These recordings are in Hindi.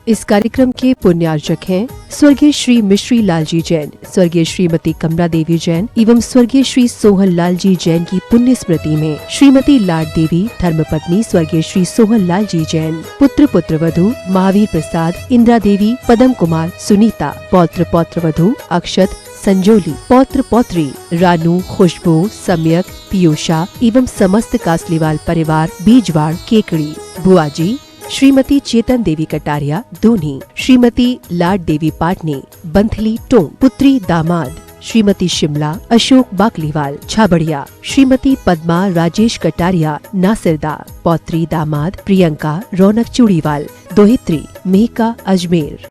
इस कार्यक्रम के पुण्यार्चक हैं स्वर्गीय श्री मिश्री लाल जी जैन, स्वर्गीय श्रीमती कमला देवी जैन एवं स्वर्गीय श्री सोहन लाल जी जैन की पुण्य स्मृति में श्रीमती लाड देवी धर्मपत्नी स्वर्गीय श्री सोहन लाल जी जैन, पुत्र पुत्रवधू महावीर प्रसाद, इंदिरा देवी, पदम कुमार, सुनीता, पौत्र पौत्रवधू अक्षत, संजोली, पौत्र पौत्री रानू, खुशबू, सम्यक, पीयूषा एवं समस्त कासलीवाल परिवार बीजवाड़ केकड़ी, बुआजी श्रीमती चेतन देवी कटारिया दूनी, श्रीमती लाड देवी पाटनी बंथली टोंक, पुत्री दामाद श्रीमती शिमला अशोक बाकलीवाल छाबड़िया, श्रीमती पद्मा राजेश कटारिया नासिरदा, पौत्री दामाद प्रियंका रौनक चूड़ीवाल, दोहित्री मेहका अजमेर।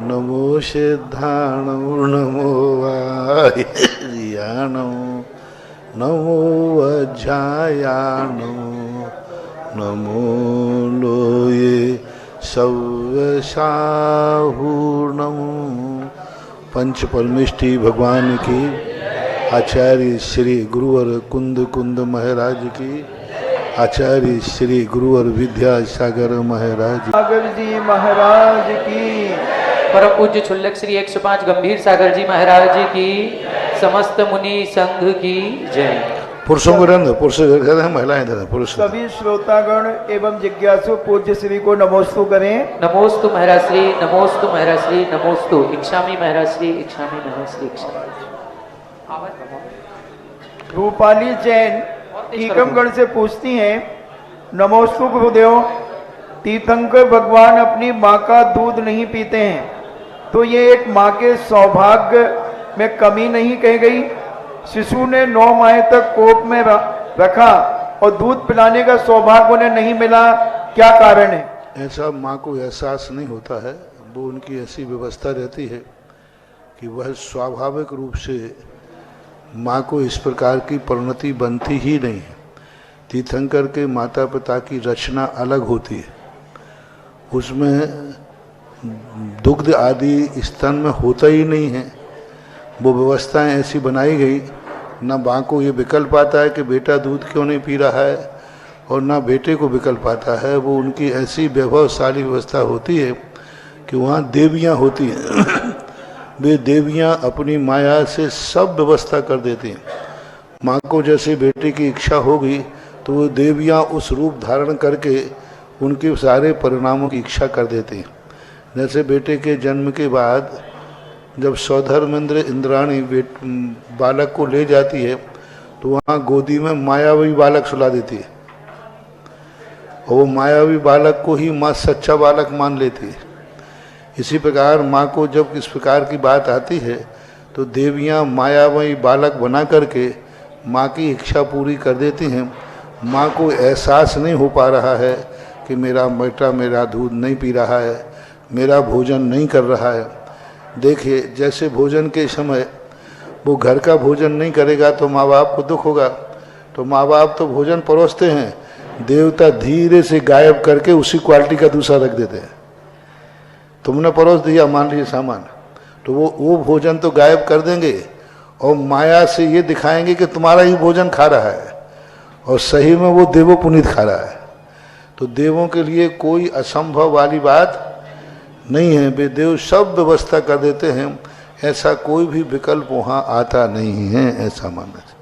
नमो सिद्धाणो नमो वायाणो नमो वज्रायाणो नमो लोये सव्यसाहूर्णमो। पंच परमेष्टि भगवान की, आचार्य श्री गुरुवर कुंद कुंद महाराज की, आचार्य श्री गुरुवर विद्यासागर महाराज सागर जी महाराज की, परम पूज्य छुल्लक श्री 105 गंभीर सागर जी महाराज जी की, समस्त मुनि संघ की जय। पुरुषों को रंग पुरुष महिलाएं धरें पुरुष। सभी श्रोतागण एवं जिज्ञासु पूज्य श्री को नमोस्तु करें। नमोस्तु महाराज श्री, नमोस्तु महाराज श्री, नमोस्तु इच्छामी महाराज श्री, इच्छामी महाराज श्री, इच्छामी। रूपाली जैन टीकमगढ़ से पूछती हैं, नमोस्तु गुरुदेव, तीर्थंकर भगवान अपनी माँ का दूध नहीं पीते हैं, तो ये एक माँ के सौभाग्य में कमी नहीं कही गई? शिशु ने 9 माह तक कोख में रखा और दूध पिलाने का सौभाग्य उन्हें नहीं मिला, क्या कारण है? ऐसा माँ को एहसास नहीं होता है, वो उनकी ऐसी व्यवस्था रहती है कि वह स्वाभाविक रूप से माँ को इस प्रकार की परिणति बनती ही नहीं है। तीर्थंकर के माता पिता की रचना अलग होती है, उसमें दुग्ध आदि स्तन में होता ही नहीं है। वो व्यवस्थाएं ऐसी बनाई गई, ना माँ को ये विकल्प आता है कि बेटा दूध क्यों नहीं पी रहा है, और ना बेटे को विकल्प आता है। वो उनकी ऐसी वैभवशाली व्यवस्था होती है कि वहाँ देवियाँ होती हैं वे देवियाँ अपनी माया से सब व्यवस्था कर देती हैं। माँ को जैसे बेटे की इच्छा होगी तो वो देवियाँ उस रूप धारण करके उनके सारे परिणामों की इच्छा कर देती हैं। जैसे बेटे के जन्म के बाद जब सौधर्मेंद्र इंद्राणी बालक को ले जाती है तो वहाँ गोदी में मायावी बालक सुला देती है, और वो मायावी बालक को ही माँ सच्चा बालक मान लेती है। इसी प्रकार माँ को जब इस प्रकार की बात आती है तो देवियाँ मायावी बालक बना करके माँ की इच्छा पूरी कर देती हैं। माँ को एहसास नहीं हो पा रहा है कि मेरा बेटा मेरा दूध नहीं पी रहा है, मेरा भोजन नहीं कर रहा है। देखिए, जैसे भोजन के समय वो घर का भोजन नहीं करेगा तो माँ बाप को दुख होगा, तो माँ बाप तो भोजन परोसते हैं, देवता धीरे से गायब करके उसी क्वालिटी का दूसरा रख देते हैं। तुमने परोस दिया मान लीजिए सामान, तो वो भोजन तो गायब कर देंगे और माया से ये दिखाएंगे कि तुम्हारा ही भोजन खा रहा है, और सही में वो देवो पुनीत खा रहा है। तो देवों के लिए कोई असंभव वाली बात नहीं है, वे देव सब व्यवस्था कर देते हैं, ऐसा कोई भी विकल्प वहाँ आता नहीं है, ऐसा मानना चाहिए।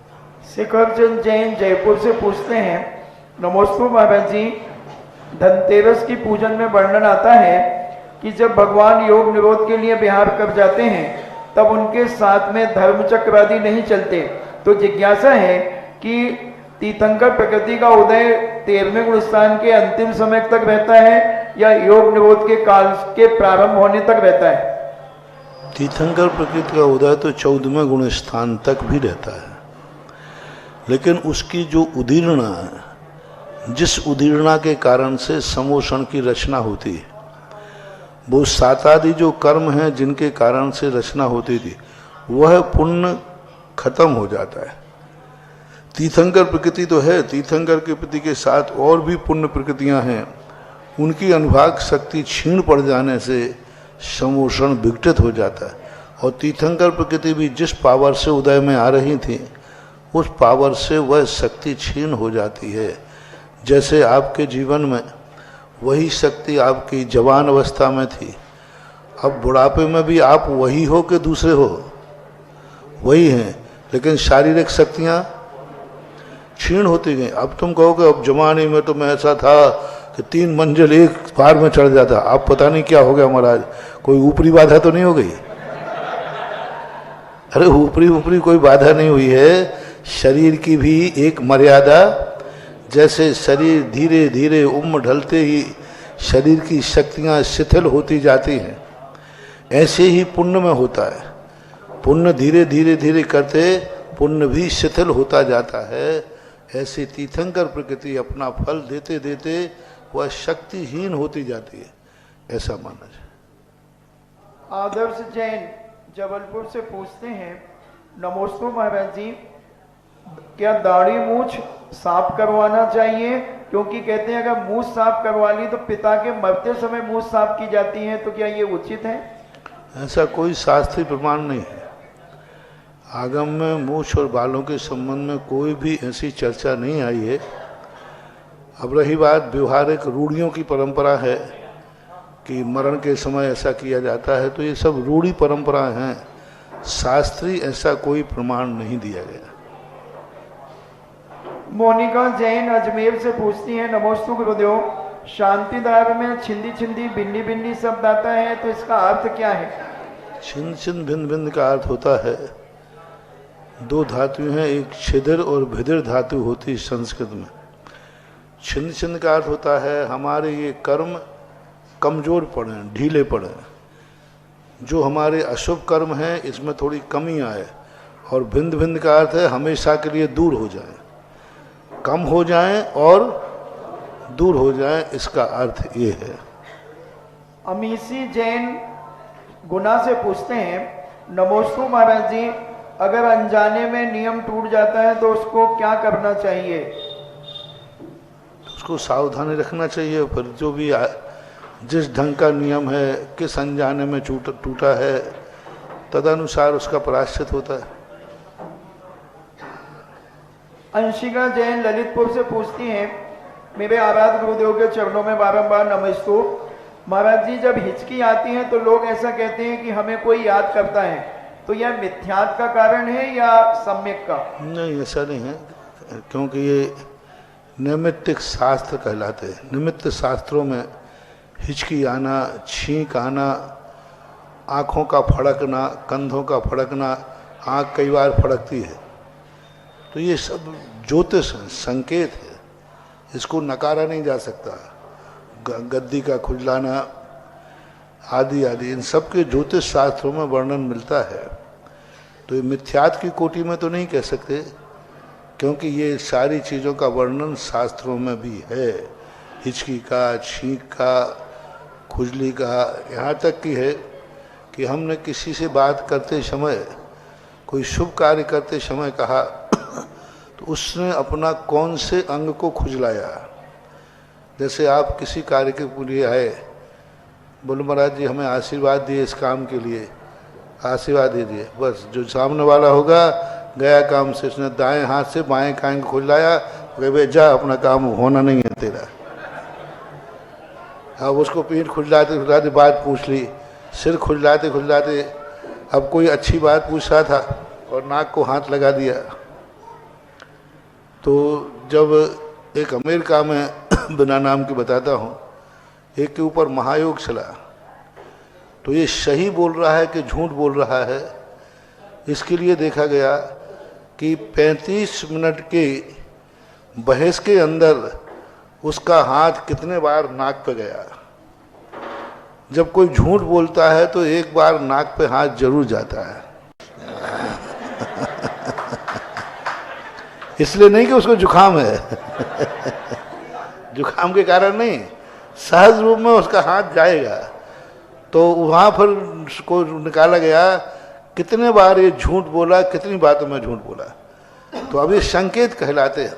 शिखरचंद जैन जयपुर से पूछते हैं, नमोस्तु महाराज जी, धनतेरस की पूजन में वर्णन आता है कि जब भगवान योग निरोध के लिए विहार कर जाते हैं तब उनके साथ में धर्मचक्र आदि नहीं चलते, तो जिज्ञासा है कि तीर्थंकर प्रकृति का उदय 13वें गुण स्थान के अंतिम समय तक रहता है या योग निरोध के काल के प्रारंभ होने तक रहता है? तीर्थंकर प्रकृति का उदय तो 14वें गुण स्थान तक भी रहता है, लेकिन उसकी जो उदीर्णा है, जिस उदीर्णा के कारण से समोषण की रचना होती है, वो 7 आदि जो कर्म हैं जिनके कारण से रचना होती थी, वह पुण्य खत्म हो जाता है। तीर्थंकर प्रकृति तो है, तीर्थंकर के प्रति के साथ और भी पुण्य प्रकृतियां हैं, उनकी अनुभाग शक्ति क्षीण पड़ जाने से समोषण विघटित हो जाता है। और तीर्थंकर प्रकृति भी जिस पावर से उदय में आ रही थी उस पावर से वह शक्ति छीन हो जाती है। जैसे आपके जीवन में वही शक्ति आपकी जवान अवस्था में थी, अब बुढ़ापे में भी आप वही हो कि दूसरे हो? वही हैं, लेकिन शारीरिक शक्तियाँ क्षीण होती गई। अब तुम कहोगे अब जवानी में तो मैं ऐसा था कि 3 मंजिल एक बार में चढ़ जाता, अब पता नहीं क्या हो गया महाराज, कोई ऊपरी बाधा तो नहीं हो गई? अरे ऊपरी कोई बाधा नहीं हुई है, शरीर की भी एक मर्यादा। जैसे शरीर धीरे धीरे उम्र ढलते ही शरीर की शक्तियाँ शिथिल होती जाती हैं, ऐसे ही पुण्य में होता है। पुण्य धीरे धीरे धीरे करते पुण्य भी शिथिल होता जाता है। ऐसी तीर्थंकर प्रकृति अपना फल देते देते वह शक्तिहीन होती जाती है, ऐसा माना जाए। आदर्श जैन जबलपुर से पूछते हैं, नमोस्तु महाराज जी, क्या दाढ़ी मूछ साफ करवाना चाहिए? क्योंकि कहते हैं अगर मूछ साफ करवा ली तो पिता के मरते समय मूछ साफ की जाती है, तो क्या ये उचित है? ऐसा कोई शास्त्रीय प्रमाण नहीं है। आगम में मूछ और बालों के संबंध में कोई भी ऐसी चर्चा नहीं आई है। अब रही बात व्यवहारिक रूढ़ियों की परंपरा है कि मरण के समय ऐसा किया जाता है, तो ये सब रूढ़ी परंपराएं हैं, शास्त्रीय ऐसा कोई प्रमाण नहीं दिया गया। मोनिका जैन अजमेर से पूछती है, नमोस्तु गुरुदेव, शांतिदार में छिंदी छिंदी बिन्नी बिन्नी शब्द आता है, तो इसका अर्थ क्या है? छिन्न छिन्न भिन्न भिन्न का अर्थ होता है, 2 धातु हैं, एक छिदिर और भिदिर धातु होती है संस्कृत में। छिन्न छिन्न का अर्थ होता है हमारे ये कर्म कमजोर पड़े, ढीले पड़े, जो हमारे अशुभ कर्म हैं इसमें थोड़ी कमी आए। और भिन्न भिन्न का अर्थ है हमेशा के लिए दूर हो जाए, कम हो जाएं और दूर हो जाएं, इसका अर्थ ये है। अमीसी जैन गुना से पूछते हैं, नमोस्तु महाराज जी, अगर अनजाने में नियम टूट जाता है तो उसको क्या करना चाहिए? उसको सावधानी रखना चाहिए। फिर जो भी जिस ढंग का नियम है, किस अनजाने में टूटा है, तदनुसार उसका प्रायश्चित होता है। अंशिका जैन ललितपुर से पूछती हैं, मेरे आराध्य गुरुदेव के चरणों में बारंबार नमस्तु महाराज जी, जब हिचकी आती है तो लोग ऐसा कहते हैं कि हमें कोई याद करता है, तो यह मिथ्यात्व का कारण है या सम्यक का? नहीं, ऐसा नहीं है, क्योंकि ये नैमित्तिक शास्त्र कहलाते हैं। निमित्त शास्त्रों में हिचकी आना, छींक आना, आँखों का फड़कना, कंधों का फड़कना, आँख कई बार फड़कती है, तो ये सब ज्योतिष है, संकेत है, इसको नकारा नहीं जा सकता। गद्दी का खुजलाना आदि आदि, इन सब के ज्योतिष शास्त्रों में वर्णन मिलता है। तो ये मिथ्यात्व की कोटि में तो नहीं कह सकते, क्योंकि ये सारी चीज़ों का वर्णन शास्त्रों में भी है। हिचकी का, छींक का, खुजली का, यहाँ तक की है कि हमने किसी से बात करते समय, कोई शुभ कार्य करते समय कहा तो उसने अपना कौन से अंग को खुजलाया। जैसे आप किसी कार्य के लिए आए, बोलो महाराज जी हमें आशीर्वाद दिए इस काम के लिए, आशीर्वाद दीजिए, बस जो सामने वाला होगा गया काम से। उसने दाएं हाथ से बाएं कान को खुजलाया, भाई जा अपना काम होना नहीं है तेरा। अब उसको पीठ खुजलाते खुजलाते बात पूछ ली, सिर खुजलाते खुजलाते अब कोई अच्छी बात पूछ रहा था और नाक को हाथ लगा दिया। तो जब एक अमेरिका में बिना नाम के बताता हूँ, एक के ऊपर महायोग चला, तो ये सही बोल रहा है कि झूठ बोल रहा है, इसके लिए देखा गया कि 35 मिनट के बहस के अंदर उसका हाथ कितने बार नाक पे गया। जब कोई झूठ बोलता है तो एक बार नाक पे हाथ जरूर जाता है। इसलिए नहीं कि उसको जुकाम है जुकाम के कारण नहीं, सहज रूप में उसका हाथ जाएगा। तो वहाँ पर उसको निकाला गया कितने बार ये झूठ बोला, कितनी बातों में झूठ बोला। तो अब ये संकेत कहलाते हैं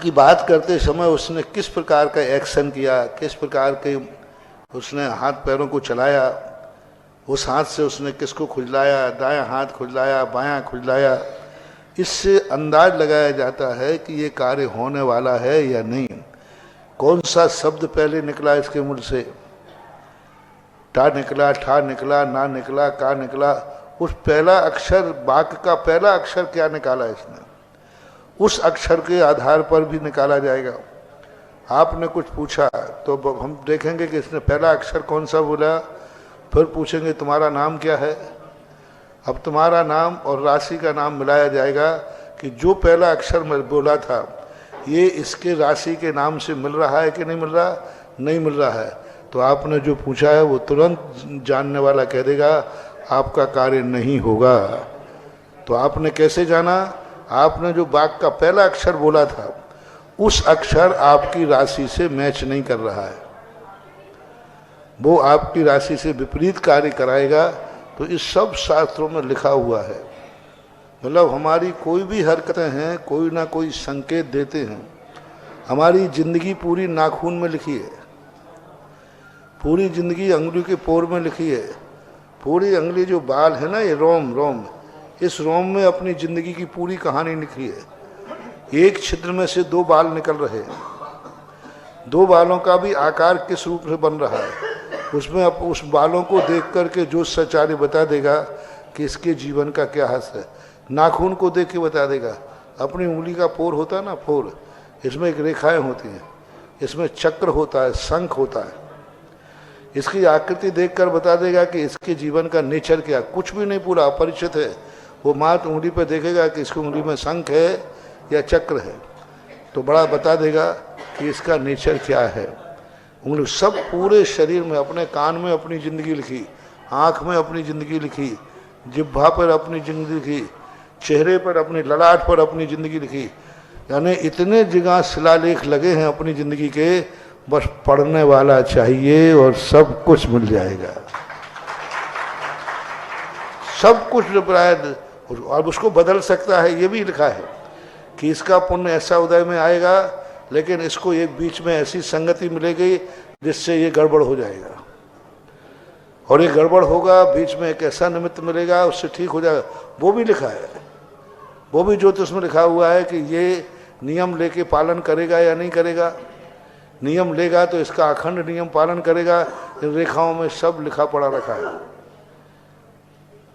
कि बात करते समय उसने किस प्रकार का एक्शन किया, किस प्रकार के उसने हाथ पैरों को चलाया, उस हाथ से उसने किसको खुजलाया, दायां हाथ खुजलाया, बायां खुजलाया, इससे अंदाज लगाया जाता है कि ये कार्य होने वाला है या नहीं। कौन सा शब्द पहले निकला इसके मुंह से, टा निकला, ठा निकला, ना निकला, का निकला, उस पहला अक्षर, वाक्य का पहला अक्षर क्या निकाला इसने, उस अक्षर के आधार पर भी निकाला जाएगा। आपने कुछ पूछा तो हम देखेंगे कि इसने पहला अक्षर कौन सा बोला, फिर पूछेंगे तुम्हारा नाम क्या है। अब तुम्हारा नाम और राशि का नाम मिलाया जाएगा कि जो पहला अक्षर मैं बोला था ये इसके राशि के नाम से मिल रहा है कि नहीं मिल रहा, नहीं मिल रहा है। तो आपने जो पूछा है वो तुरंत जानने वाला कह देगा आपका कार्य नहीं होगा। तो आपने कैसे जाना, आपने जो वाक्य का पहला अक्षर बोला था उस अक्षर आपकी राशि से मैच नहीं कर रहा है, वो आपकी राशि से विपरीत कार्य कराएगा। तो इस सब शास्त्रों में लिखा हुआ है। मतलब हमारी कोई भी हरकतें हैं कोई ना कोई संकेत देते हैं। हमारी जिंदगी पूरी नाखून में लिखी है, पूरी जिंदगी अंगुली के पोर में लिखी है। पूरी अंगुली जो बाल है ना, ये रोम, इस रोम में अपनी जिंदगी की पूरी कहानी लिखी है। एक छिद्र में से दो बाल निकल रहे हैं, दो बालों का भी आकार किस रूप से बन रहा है, उसमें अब उस बालों को देख करके जो सच्चाई बता देगा कि इसके जीवन का क्या हस है। नाखून को देख के बता देगा। अपनी उंगली का पोर होता है ना, पोर, इसमें एक रेखाएं होती हैं, इसमें चक्र होता है, शंख होता है। इसकी आकृति देखकर बता देगा कि इसके जीवन का नेचर क्या। कुछ भी नहीं, पूरा अपरिचित है। वो मात्र उंगली पर देखेगा कि इसकी उंगली में शंख है या चक्र है, तो बड़ा बता देगा कि इसका नेचर क्या है। उंगली सब पूरे शरीर में, अपने कान में अपनी ज़िंदगी लिखी, आँख में अपनी ज़िंदगी लिखी, जिह्वा पर अपनी ज़िंदगी लिखी, चेहरे पर अपनी ललाट पर अपनी ज़िंदगी लिखी। यानी इतने जगह शिलालेख लगे हैं अपनी ज़िंदगी के, बस पढ़ने वाला चाहिए और सब कुछ मिल जाएगा। सब कुछ प्राय, और उसको बदल सकता है। ये भी लिखा है कि इसका पुण्य ऐसा उदय में आएगा, लेकिन इसको एक बीच में ऐसी संगति मिलेगी जिससे ये गड़बड़ हो जाएगा, और ये गड़बड़ होगा, बीच में एक ऐसा निमित्त मिलेगा उससे ठीक हो जाएगा। वो भी लिखा है, वो भी ज्योतिष में लिखा हुआ है कि ये नियम लेके पालन करेगा या नहीं करेगा। नियम लेगा तो इसका अखंड नियम पालन करेगा। इन रेखाओं में सब लिखा पड़ा रखा है,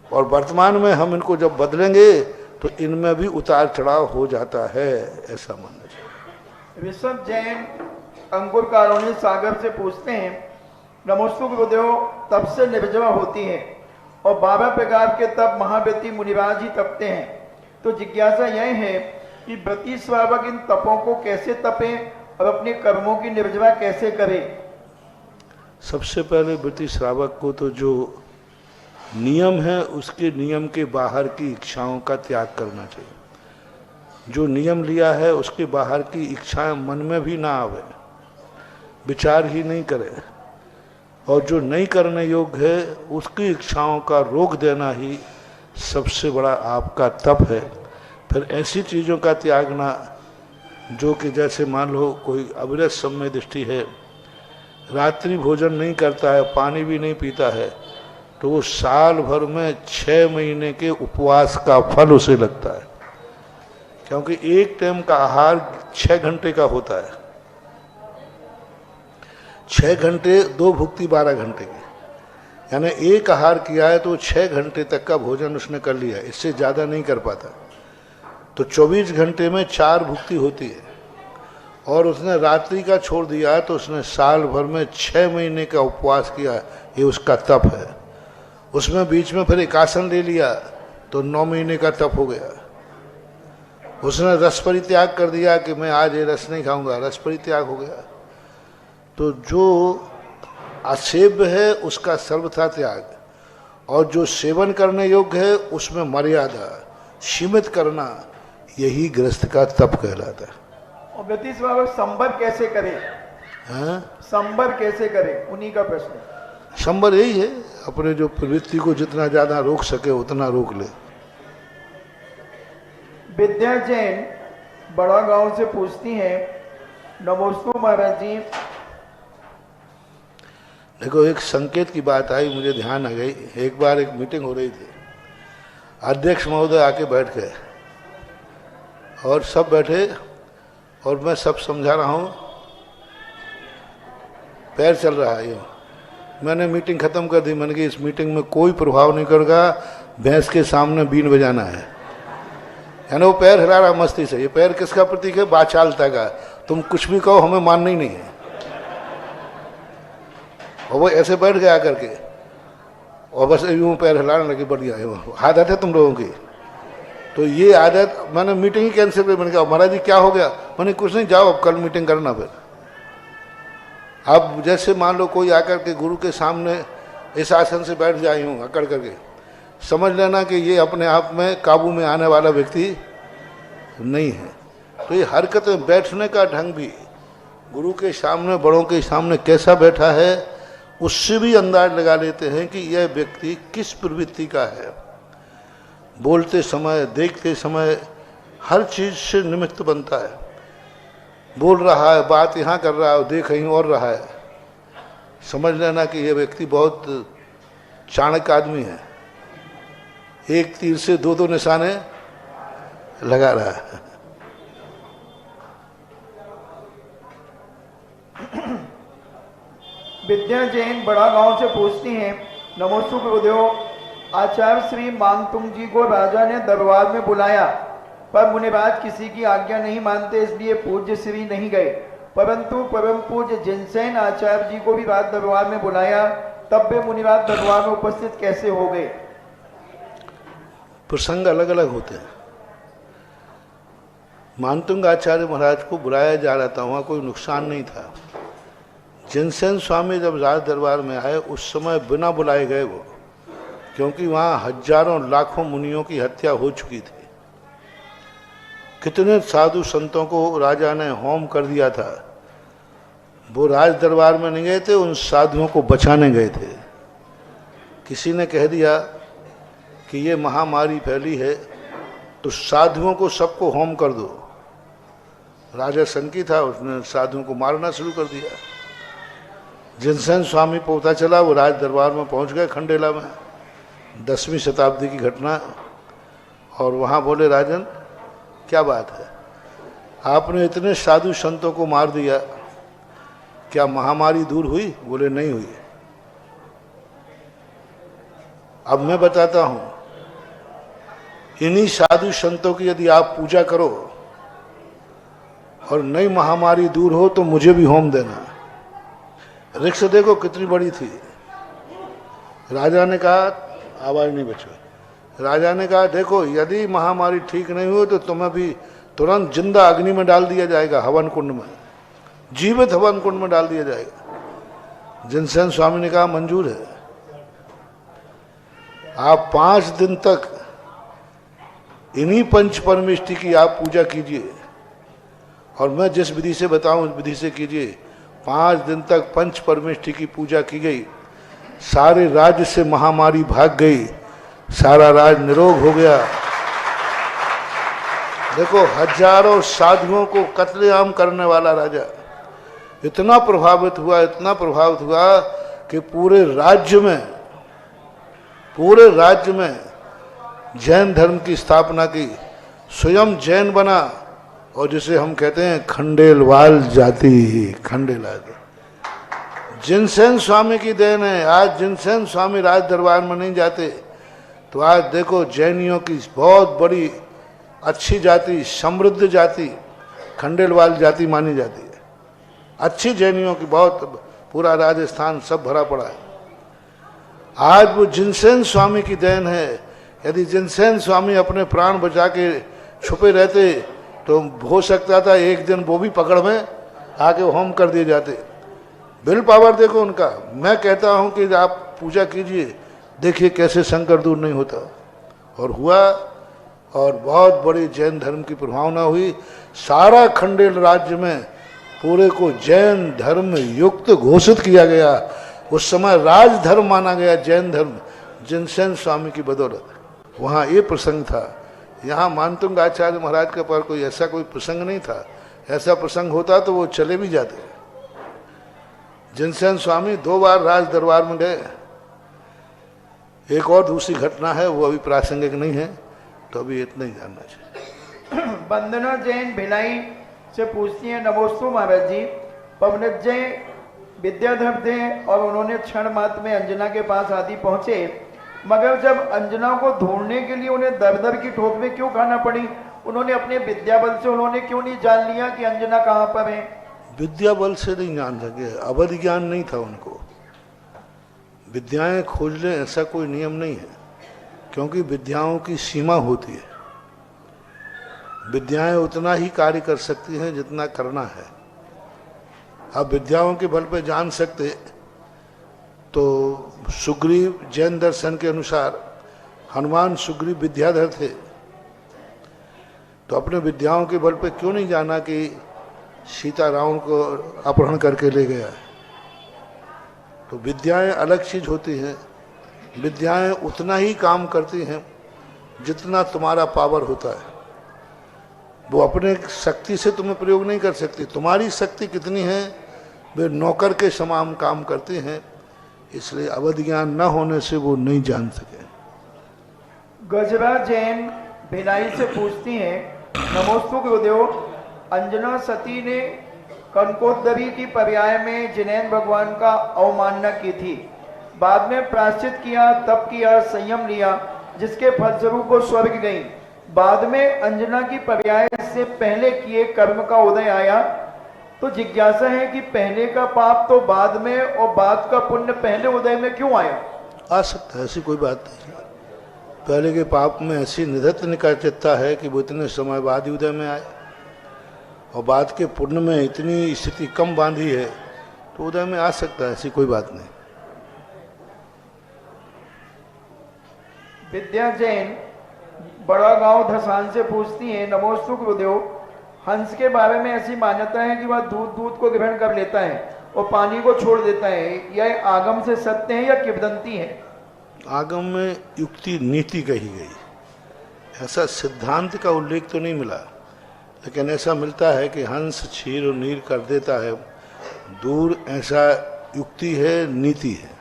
और वर्तमान में हम इनको जब बदलेंगे तो इनमें भी उतार चढ़ाव हो जाता है, ऐसा मानना चाहिए। ऋषभ जैन अंकुर कॉलोनी सागर से पूछते हैं, नमोस्तु गुरुदेव, तप से निर्जवा होती है और 12 प्रकार के तप महाव्रती मुनिराज ही तपते हैं। तो जिज्ञासा यह है कि व्रती श्रावक इन तपों को कैसे तपें और अपने कर्मों की निर्जवा कैसे करें। सबसे पहले व्रती श्रावक को तो जो नियम है उसके नियम के बाहर की इच्छाओं का त्याग करना चाहिए। जो नियम लिया है उसके बाहर की इच्छाएं मन में भी ना आवे, विचार ही नहीं करे, और जो नहीं करने योग्य है उसकी इच्छाओं का रोक देना ही सबसे बड़ा आपका तप है। फिर ऐसी चीज़ों का त्यागना जो कि जैसे मान लो कोई अविरत समय दृष्टि है, रात्रि भोजन नहीं करता है, पानी भी नहीं पीता है, तो वो साल भर में 6 महीने के उपवास का फल उसे लगता है। क्योंकि एक टाइम का आहार 6 घंटे का होता है। 6 घंटे, 2 भुक्ति 12 घंटे की, यानी एक आहार किया है तो 6 घंटे तक का भोजन उसने कर लिया, इससे ज़्यादा नहीं कर पाता। तो 24 घंटे में 4 भुक्ति होती है, और उसने रात्रि का छोड़ दिया तो उसने साल भर में 6 महीने का उपवास किया। ये उसका तप है। उसमें बीच में फिर एक आसन ले लिया तो 9 महीने का तप हो गया। उसने रस परित्याग कर दिया कि मैं आज ये रस नहीं खाऊंगा, रस परित्याग हो गया। तो जो असेव्य है उसका सर्वथा त्याग, और जो सेवन करने योग्य है उसमें मर्यादा सीमित करना, यही गृहस्थ का तप कहलाता है। और व्रती श्रावक संबर कैसे करे? संबर कैसे करे, उन्हीं का प्रश्न। संबर यही है, अपने जो प्रवृत्ति को जितना ज्यादा रोक सके उतना रोक ले। विद्या जैन बड़ा गांव से पूछती हैं, नमोस्तु महाराज जी। देखो, एक संकेत की बात आई, मुझे ध्यान आ गई। एक बार एक मीटिंग हो रही थी, अध्यक्ष महोदय आके बैठ गए और सब बैठे और मैं सब समझा रहा हूँ, पैर चल रहा है यूँ। मैंने मीटिंग ख़त्म कर दी। मैंने कहा इस मीटिंग में कोई प्रभाव नहीं करेगा, भैंस के सामने बीन बजाना है। यानी वो पैर हिला रहा मस्ती से। ये पैर किसका प्रतीक है? बाचालता का। तुम कुछ भी कहो, हमें मानना ही नहीं है। और वो ऐसे बैठ गया करके और बस यूँ पैर हिलाने लगे, बढ़िया आदत है तुम लोगों की। तो ये आदत, मैंने मीटिंग ही कैंसिल कर। मैंने कहा महाराज जी क्या हो गया? मैंने कुछ नहीं, जाओ अब कल मीटिंग करना। फिर अब जैसे मान लो कोई आकर के गुरु के सामने इस आसन से बैठ जाए यूँ अकड़ करके, समझ लेना कि ये अपने आप में काबू में आने वाला व्यक्ति नहीं है। तो ये हरकत में बैठने का ढंग भी गुरु के सामने, बड़ों के सामने कैसा बैठा है, उससे भी अंदाज लगा लेते हैं कि यह व्यक्ति किस प्रवृत्ति का है। बोलते समय, देखते समय हर चीज से निमित्त बनता है। बोल रहा है, बात यहाँ कर रहा है, देख कहीं और रहा है, समझ लेना कि यह व्यक्ति बहुत चाणक्य आदमी है। एक तीर से दो दो निशाने लगा रहा है। विद्या जैन बड़ा गांव से पूछती हैं, नमोस्तु गुरुदेव, आचार्य श्री मांगतुंग जी को राजा ने दरबार में बुलाया, पर मुनिराज किसी की आज्ञा नहीं मानते, इसलिए पूज्य श्री नहीं गए। परंतु परम पूज्य जिनसेन आचार्य जी को भी राज दरबार में बुलाया, तब वे मुनिराज दरबार में उपस्थित कैसे हो गए? प्रसंग अलग अलग होते हैं। मानतुंग आचार्य महाराज को बुलाया जा रहा था, वहाँ कोई नुकसान नहीं था। जिनसेन स्वामी जब राज दरबार में आए उस समय बिना बुलाए गए वो, क्योंकि वहाँ हजारों लाखों मुनियों की हत्या हो चुकी थी। कितने साधु संतों को राजा ने होम कर दिया था। वो राज दरबार में नहीं गए थे, उन साधुओं को बचाने गए थे। किसी ने कह दिया कि ये महामारी फैली है तो साधुओं को सबको होम कर दो। राजा संकी था, उसने साधुओं को मारना शुरू कर दिया। जिनसेन स्वामी को पता चला, वो राज दरबार में पहुंच गए खंडेला में, 10वीं शताब्दी की घटना। और वहाँ बोले, राजन क्या बात है, आपने इतने साधु संतों को मार दिया, क्या महामारी दूर हुई? बोले नहीं हुई। अब मैं बताता हूं, इन्हीं साधु संतों की यदि आप पूजा करो और नई महामारी दूर हो तो मुझे भी होम देना। रिक्स देखो कितनी बड़ी थी। राजा ने कहा, आवाज नहीं बची, राजा ने कहा देखो यदि महामारी ठीक नहीं हुई तो तुम्हें भी तुरंत जिंदा अग्नि में डाल दिया जाएगा, हवन कुंड में, जीवित हवन कुंड में डाल दिया जाएगा। जिनसेन स्वामी ने कहा मंजूर है, आप 5 दिन तक इन्हीं पंच परमेष्टि की आप पूजा कीजिए, और मैं जिस विधि से बताऊं उस विधि से कीजिए। 5 दिन तक पंच परमेष्टि की पूजा की गई, सारे राज्य से महामारी भाग गई, सारा राज निरोग हो गया। देखो हजारों साधुओं को कत्लेआम करने वाला राजा इतना प्रभावित हुआ कि पूरे राज्य में जैन धर्म की स्थापना की, स्वयं जैन बना, और जिसे हम कहते हैं खंडेलवाल जाति, खंडेलाल। जिनसेन स्वामी की देन है। आज जिनसेन स्वामी राज दरबार में नहीं जाते तो आज देखो जैनियों की बहुत बड़ी अच्छी जाति, समृद्ध जाति खंडेलवाल जाति मानी जाती है। अच्छी जैनियों की बहुत, पूरा राजस्थान सब भरा पड़ा है। आज वो जिनसेन स्वामी की देन है। यदि जिनसेन स्वामी अपने प्राण बचा के छुपे रहते तो हो सकता था एक दिन वो भी पकड़ में आके होम कर दिए जाते। विल पावर देखो उनका। मैं कहता हूं कि आप पूजा कीजिए, देखिए कैसे संकर दूर नहीं होता। और हुआ, और बहुत बड़ी जैन धर्म की प्रभावना हुई। सारा खंडेल राज्य में पूरे को जैन धर्म युक्त घोषित किया गया। उस समय राज धर्म माना गया जैन धर्म, जिनसेन स्वामी की बदौलत। वहाँ ये प्रसंग था। यहाँ मानतुंग आचार्य महाराज के पर कोई ऐसा कोई प्रसंग नहीं था। ऐसा प्रसंग होता तो वो चले भी जाते। जिनसेन स्वामी 2 बार राज दरबार में गए। एक और दूसरी घटना है, वो अभी प्रासंगिक नहीं है, तो अभी इतना ही जानना चाहिए। वंदना जैन भिलाई से पूछती हैं, नमोस्तु महाराज जी। पवनत जैन विद्याधर थे और उन्होंने क्षण मात्र में अंजना के पास आदि पहुंचे, मगर जब अंजना को ढूंढने के लिए उन्हें दर दर की ठोकरें क्यों खाना पड़ी? उन्होंने अपने विद्या बल से उन्होंने क्यों नहीं जान लिया कि अंजना कहाँ पर है? विद्या बल से नहीं जान सके, अवध ज्ञान नहीं था उनको। विद्याएं खोज लें ऐसा कोई नियम नहीं है, क्योंकि विद्याओं की सीमा होती है। विद्याएं उतना ही कार्य कर सकती हैं जितना करना है। आप विद्याओं के बल पर जान सकते तो सुग्रीव जैन दर्शन के अनुसार हनुमान सुग्रीव विद्याधर थे, तो अपने विद्याओं के बल पर क्यों नहीं जाना कि सीता रावण को अपहरण करके ले गया? तो विद्याएं अलग चीज होती हैं। विद्याएं उतना ही काम करती हैं जितना तुम्हारा पावर होता है। वो अपने शक्ति से तुम्हें प्रयोग नहीं कर सकती। तुम्हारी शक्ति कितनी है, वे नौकर के समान काम करते हैं, इसलिए अवध ज्ञान न होने से वो नहीं जान सके। गजरा जैन भिलाई से पूछती हैं, नमोस्तु गुरुदेव। अंजना सती ने कनकोदरी की पर्याय में जिनेन्द्र भगवान का अवमानना की थी, बाद में प्रायश्चित किया, तप किया, संयम लिया, जिसके फलस्वरूप वो स्वर्ग गई। बाद में अंजना की पर्याय से पहले किए कर्म का उदय आया, तो जिज्ञासा है कि पहले का पाप तो बाद में और बाद का पुण्य पहले उदय में क्यों आया? आ सकता है, ऐसी कोई बात नहीं। पहले के पाप में ऐसी निधत्त निकटता है कि वो इतने समय बाद ही उदय में आए, और बाद के पुण्य में इतनी स्थिति कम बांधी है तो उदय में आ सकता है, ऐसी कोई बात नहीं। विद्या जैन बड़ा गांव धसान से पूछती हैं, नमोस्तु गुरुदेव। हंस के बारे में ऐसी मान्यता है कि वह दूध को ग्रहण कर लेता है और पानी को छोड़ देता है, यह आगम से सत्य है या किंवदंती है? आगम में युक्ति नीति कही गई, ऐसा सिद्धांत का उल्लेख तो नहीं मिला, लेकिन ऐसा मिलता है कि हंस क्षीर और नीर कर देता है दूर, ऐसा युक्ति है, नीति है।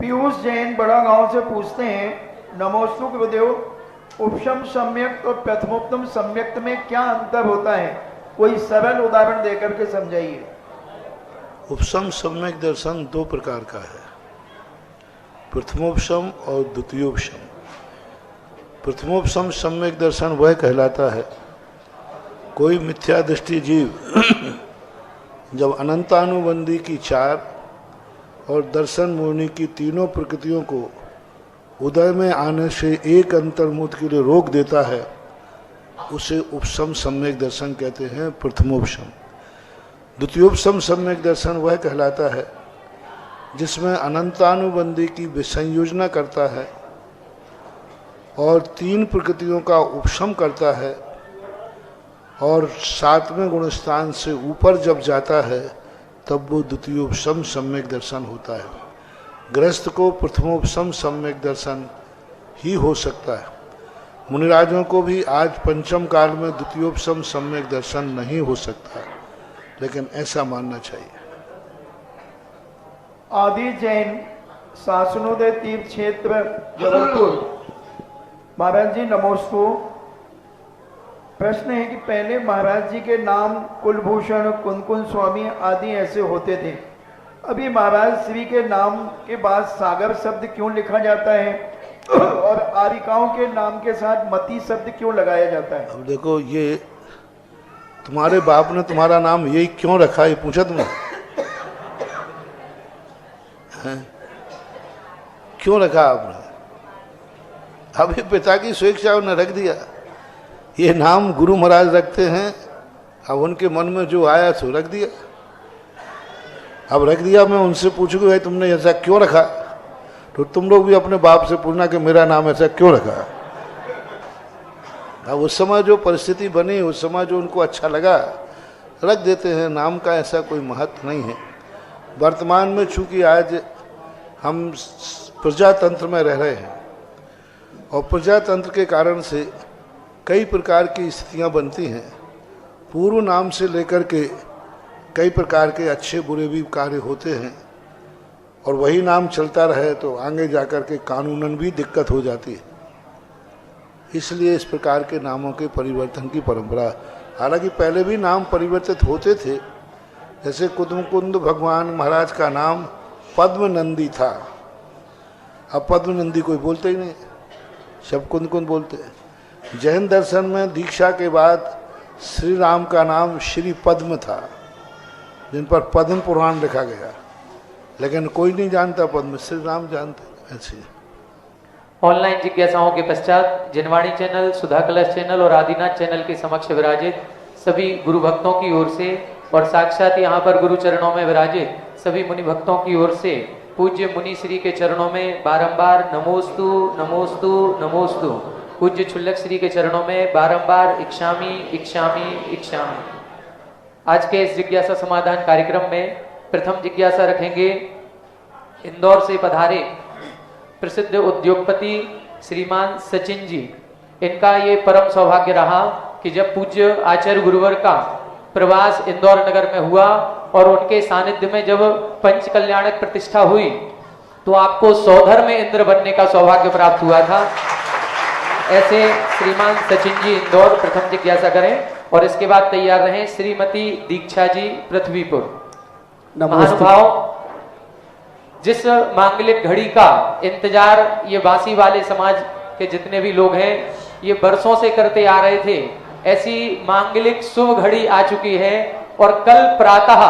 पीयूष जैन बड़ा गांव से पूछते हैं, नमोस्तु गुरुदेव। उपशम सम्यक्त और प्रथमोत्तम सम्यक्त में क्या अंतर होता है? कोई सरल उदाहरण देकर के समझाइए। उपशम सम्यक दर्शन दो प्रकार का है, प्रथमोपशम और द्वितीयोपशम। प्रथमोपशम सम्यक दर्शन वह कहलाता है, कोई मिथ्या दृष्टि जीव जब अनंतानुबंधी की चार और दर्शन मुनि की तीनों प्रकृतियों को उदय में आने से एक अंतर्मुख के लिए रोक देता है, उसे उपशम सम्यक दर्शन कहते हैं, प्रथमोपशम। द्वितीयोपशम सम्यक दर्शन वह कहलाता है जिसमें अनंतानुबंधी की विसंयोजना करता है और तीन प्रकृतियों का उपशम करता है, और सातवें गुणस्थान से ऊपर जब जाता है तब वो द्वितीयोपशम सम्यक दर्शन होता है। गृहस्थ को प्रथमोपशम सम्यक दर्शन ही हो सकता है। मुनिराजों को भी आज पंचम काल में द्वितीयोपशम सम्यक दर्शन नहीं हो सकता, लेकिन ऐसा मानना चाहिए। आदि जैन शासनोदय तीर्थ क्षेत्र जबलपुर। महाराज जी नमोस्तु। प्रश्न है कि पहले महाराज जी के नाम कुलभूषण, कुनकुन स्वामी आदि ऐसे होते थे, अभी महाराज श्री के नाम के बाद सागर शब्द क्यों लिखा जाता है और आरिकाओं के नाम के साथ मती शब्द क्यों लगाया जाता है? अब देखो, ये तुम्हारे बाप ने तुम्हारा नाम यही क्यों रखा, ये पूछा तुमने? क्यों रखा आपने? अभी पिता की स्वेच्छा ने रख दिया। ये नाम गुरु महाराज रखते हैं, अब उनके मन में जो आया सो रख दिया। अब रख दिया, मैं उनसे पूछूंगा भाई तुमने ऐसा क्यों रखा, तो तुम लोग भी अपने बाप से पूछना कि मेरा नाम ऐसा क्यों रखा। अब उस समय जो परिस्थिति बनी, उस समय जो उनको अच्छा लगा रख देते हैं। नाम का ऐसा कोई महत्व नहीं है। वर्तमान में चूंकि आज हम प्रजातंत्र में रह रहे हैं और प्रजातंत्र के कारण से कई प्रकार की स्थितियां बनती हैं। पूर्व नाम से लेकर के कई प्रकार के अच्छे बुरे भी कार्य होते हैं, और वही नाम चलता रहे तो आगे जाकर के कानूनन भी दिक्कत हो जाती है। इसलिए इस प्रकार के नामों के परिवर्तन की परंपरा, हालांकि पहले भी नाम परिवर्तित होते थे। जैसे कुदमुकुंद भगवान महाराज का नाम पद्मनंदी था, अब पद्मनंदी कोई बोलते ही नहीं, सब कुंद कुंद बोलते हैं। जैन दर्शन में दीक्षा के बाद श्री राम का नाम श्री पद्म था, जिन पर पद्म पुराण लिखा गया, लेकिन कोई नहीं जानता पद्म, श्री राम जानते। ऐसे ऑनलाइन जिज्ञासाओं के पश्चात जिनवाणी चैनल, सुधा कलश चैनल और आदिनाथ चैनल के समक्ष विराजित सभी गुरु भक्तों की ओर से और साक्षात यहाँ पर गुरु चरणों में विराजित सभी मुनि भक्तों की ओर से पूज्य मुनि श्री के चरणों में बारंबार नमोस्तु नमोस्तु नमोस्तु। पूज्य छुल्लक श्री के चरणों में बारंबार इक्षामि इक्षामि इक्षामि। आज के इस जिज्ञासा समाधान कार्यक्रम में प्रथम जिज्ञासा रखेंगे इंदौर से पधारे प्रसिद्ध उद्योगपति श्रीमान सचिन जी। इनका ये परम सौभाग्य रहा कि जब पूज्य आचार्य गुरुवर का प्रवास इंदौर नगर में हुआ और उनके सानिध्य में जब पंच कल्याणक प्रतिष्ठा हुई तो आपको सौधर में इंद्र बनने का सौभाग्य प्राप्त हुआ था। ऐसे श्रीमान सचिन जी इंदौर प्रथम जिज्ञासा करें और इसके बाद तैयार रहें श्रीमती दीक्षा जी पृथ्वीपुर। महानुभाव, जिस मांगलिक घड़ी का इंतजार ये बांसी वाले समाज के जितने भी लोग हैं ये बरसों से करते आ रहे थे, ऐसी मांगलिक शुभ घड़ी आ चुकी है और कल प्रातः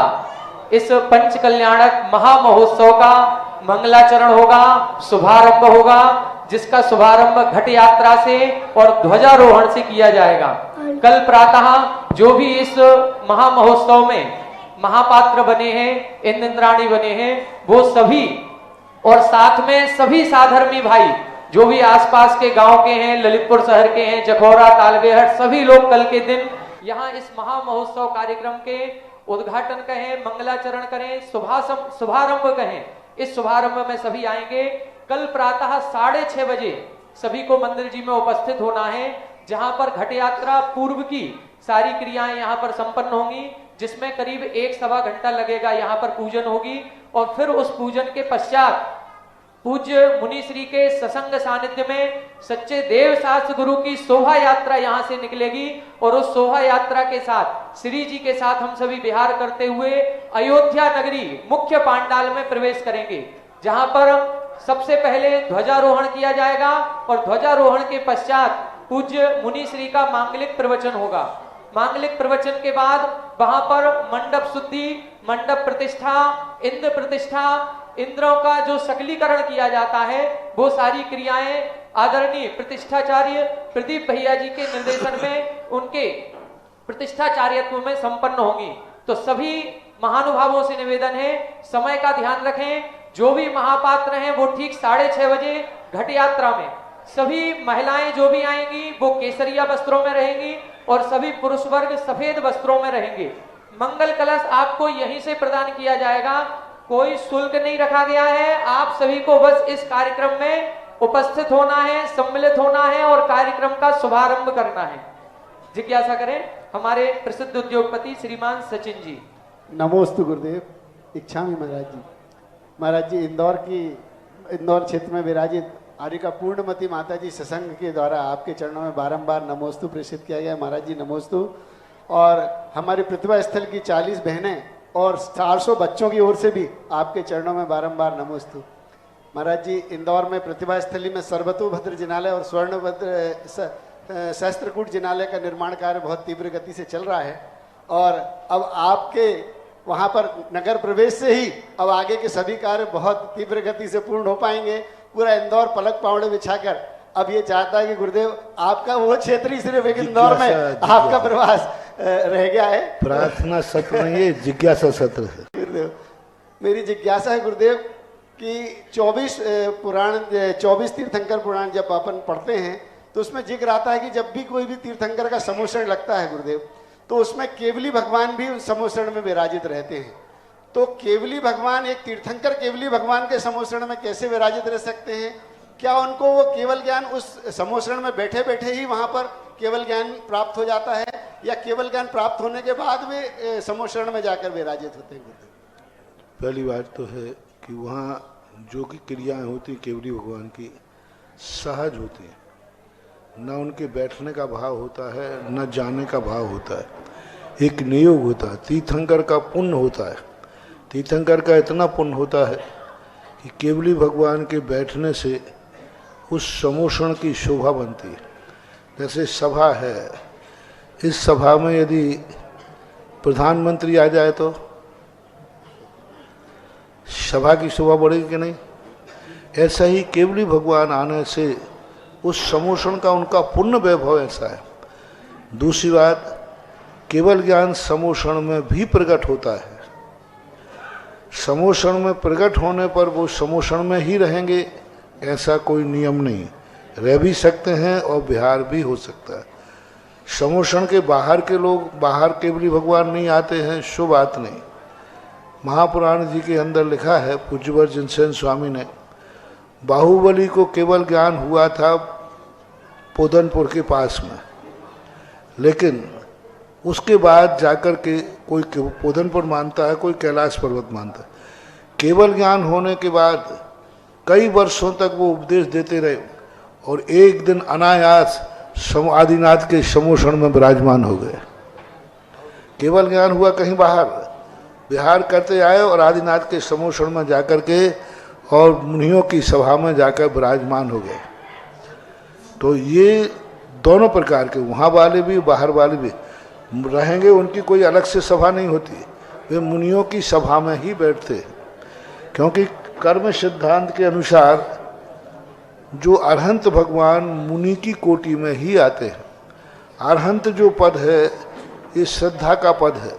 इस पंच कल्याणक महामहोत्सव का मंगलाचरण होगा, शुभारंभ होगा, जिसका शुभारंभ घट यात्रा से और ध्वजारोहण से किया जाएगा। कल प्रातः जो भी इस महामहोत्सव में महापात्र बने हैं, इंद्राणी बने हैं, वो सभी और साथ में सभी साधर्मी भाई जो भी आसपास के गांव के हैं, ललितपुर शहर के हैं, जखौरा, तालबेहट, सभी लोग कल के दिन यहाँ इस महामहोत्सव कार्यक्रम के उद्घाटन कहें, मंगलाचरण करें, शुभारंभ कहें, इस शुभारंभ में सभी आएंगे। कल प्रातः 6:30 बजे सभी को मंदिर जी में उपस्थित होना है, जहां पर घट यात्रा पूर्व की सारी क्रियाएं यहाँ पर संपन्न होंगी, जिसमें करीब 1-1.25 घंटा लगेगा। यहाँ पर पूजन होगी और फिर उस पूजन के पश्चात पूज्य मुनि श्री के ससंग सानिध्य में सच्चे देव शास्त्र गुरु की शोभा यात्रा यहाँ से निकलेगी और उस शोभा यात्रा के साथ श्री जी के साथ हम सभी विहार करते हुए अयोध्या नगरी मुख्य पांडाल में प्रवेश करेंगे, जहां पर सबसे पहले ध्वजारोहण किया जाएगा और ध्वजारोहण के पश्चात पूज्य मुनि श्री का मांगलिक प्रवचन होगा। मांगलिक प्रवचन के बाद वहां पर मंडप शुद्धि, मंडप प्रतिष्ठा, इंद्र प्रतिष्ठा, इंद्रों का जो सकलीकरण किया जाता है, वो सारी क्रियाएं आदरणीय प्रतिष्ठाचार्य प्रदीप भैया जी के निर्देशन में उनके प्रतिष्ठाचार्यत्व में संपन्न होंगी। तो सभी महानुभावों से निवेदन है, समय का ध्यान रखें। जो भी महापात्र हैं वो ठीक 6:30 बजे घट यात्रा में, सभी महिलाएं जो भी आएंगी वो केसरिया वस्त्रों में रहेंगी और सभी पुरुष वर्ग सफेद वस्त्रों में रहेंगे। मंगल कलश आपको यहीं से प्रदान किया जाएगा, कोई शुल्क नहीं रखा गया है। आप सभी को बस इस कार्यक्रम में उपस्थित होना है, सम्मिलित होना है और कार्यक्रम का शुभारंभ करना है। जिज्ञासा करें हमारे प्रसिद्ध उद्योगपति श्रीमान सचिन जी। नमोस्तु गुरुदेव। इच्छामि महाराज जी। महाराज जी, इंदौर क्षेत्र में विराजित आर्यका पूर्णमती माता जी सत्संग के द्वारा आपके चरणों में बारंबार नमोस्तु प्रेषित किया गया। महाराज जी नमोस्तु। और हमारी प्रतिभा स्थल की 40 बहनें और 400 बच्चों की ओर से भी आपके चरणों में बारंबार नमोस्तु। महाराज जी, इंदौर में प्रतिभा स्थली में सर्वतोभद्र जिनालय और स्वर्णभद्र सहस्त्रकूट जिनालय का निर्माण कार्य बहुत तीव्र गति से चल रहा है और अब आपके वहाँ पर नगर प्रवेश से ही अब आगे के सभी कार्य बहुत तीव्र गति से पूर्ण हो पाएंगे। पूरा इंदौर पलक पावड़े बिछाकर अब ये चाहता है कि गुरुदेव आपका वो क्षेत्र ही सिर्फ एक इंदौर में आपका प्रवास रह गया है। प्रार्थना सत्र नहीं है, जिज्ञासा सत्र है। गुरुदेव, मेरी जिज्ञासा है गुरुदेव कि 24 तीर्थंकर पुराण जब अपन पढ़ते हैं तो उसमें जिक्र आता है कि जब भी कोई भी तीर्थंकर का समोषण लगता है गुरुदेव, तो उसमें केवली भगवान भी उस समोषण में विराजित रहते हैं। तो केवली भगवान, एक तीर्थंकर केवली भगवान के समोषण में कैसे विराजित रह सकते हैं? क्या उनको वो केवल ज्ञान उस समोषण में बैठे बैठे ही वहां पर केवल ज्ञान प्राप्त हो जाता है या केवल ज्ञान प्राप्त होने के बाद वे समोषण में जाकर विराजित होते हैं? पहली बात तो है कि वहाँ जो कि क्रियाएं होती केवली भगवान की सहज होती हैं, न उनके बैठने का भाव होता है न जाने का भाव होता है, एक नियोग होता है। तीर्थंकर का पुण्य होता है, तीर्थंकर का इतना पुण्य होता है कि केवली भगवान के बैठने से उस समोषण की शोभा बनती है। जैसे सभा है, इस सभा में यदि प्रधानमंत्री आ जाए तो सभा की शोभा बढ़ेगी कि नहीं? ऐसा ही केवली भगवान आने से उस समोषण का उनका पूर्ण वैभव ऐसा है। दूसरी बात, केवल ज्ञान समोषण में भी प्रकट होता है। समोषण में प्रकट होने पर वो समोषण में ही रहेंगे ऐसा कोई नियम नहीं, रह भी सकते हैं और विहार भी हो सकता है। समोषण के बाहर के लोग बाहर केवली भगवान नहीं आते हैं, शो बात नहीं। महापुराण जी के अंदर लिखा है, पूज्यवर जिनसेन स्वामी ने, बाहुबली को केवल ज्ञान हुआ था पोदनपुर के पास में, लेकिन उसके बाद जाकर के कोई पोदनपुर मानता है, कोई कैलाश पर्वत मानता है। केवल ज्ञान होने के बाद कई वर्षों तक वो उपदेश देते रहे और एक दिन अनायास आदिनाथ के समोषण में विराजमान हो गए। केवल ज्ञान हुआ कहीं बाहर, विहार करते आए और आदिनाथ के समोषण में जाकर के और मुनियों की सभा में जाकर विराजमान हो गए। तो ये दोनों प्रकार के, वहाँ वाले भी बाहर वाले भी रहेंगे, उनकी कोई अलग से सभा नहीं होती, वे मुनियों की सभा में ही बैठते। क्योंकि कर्म सिद्धांत के अनुसार जो अरहंत भगवान मुनि की कोटि में ही आते हैं। अरहंत जो पद है ये श्रद्धा का पद है।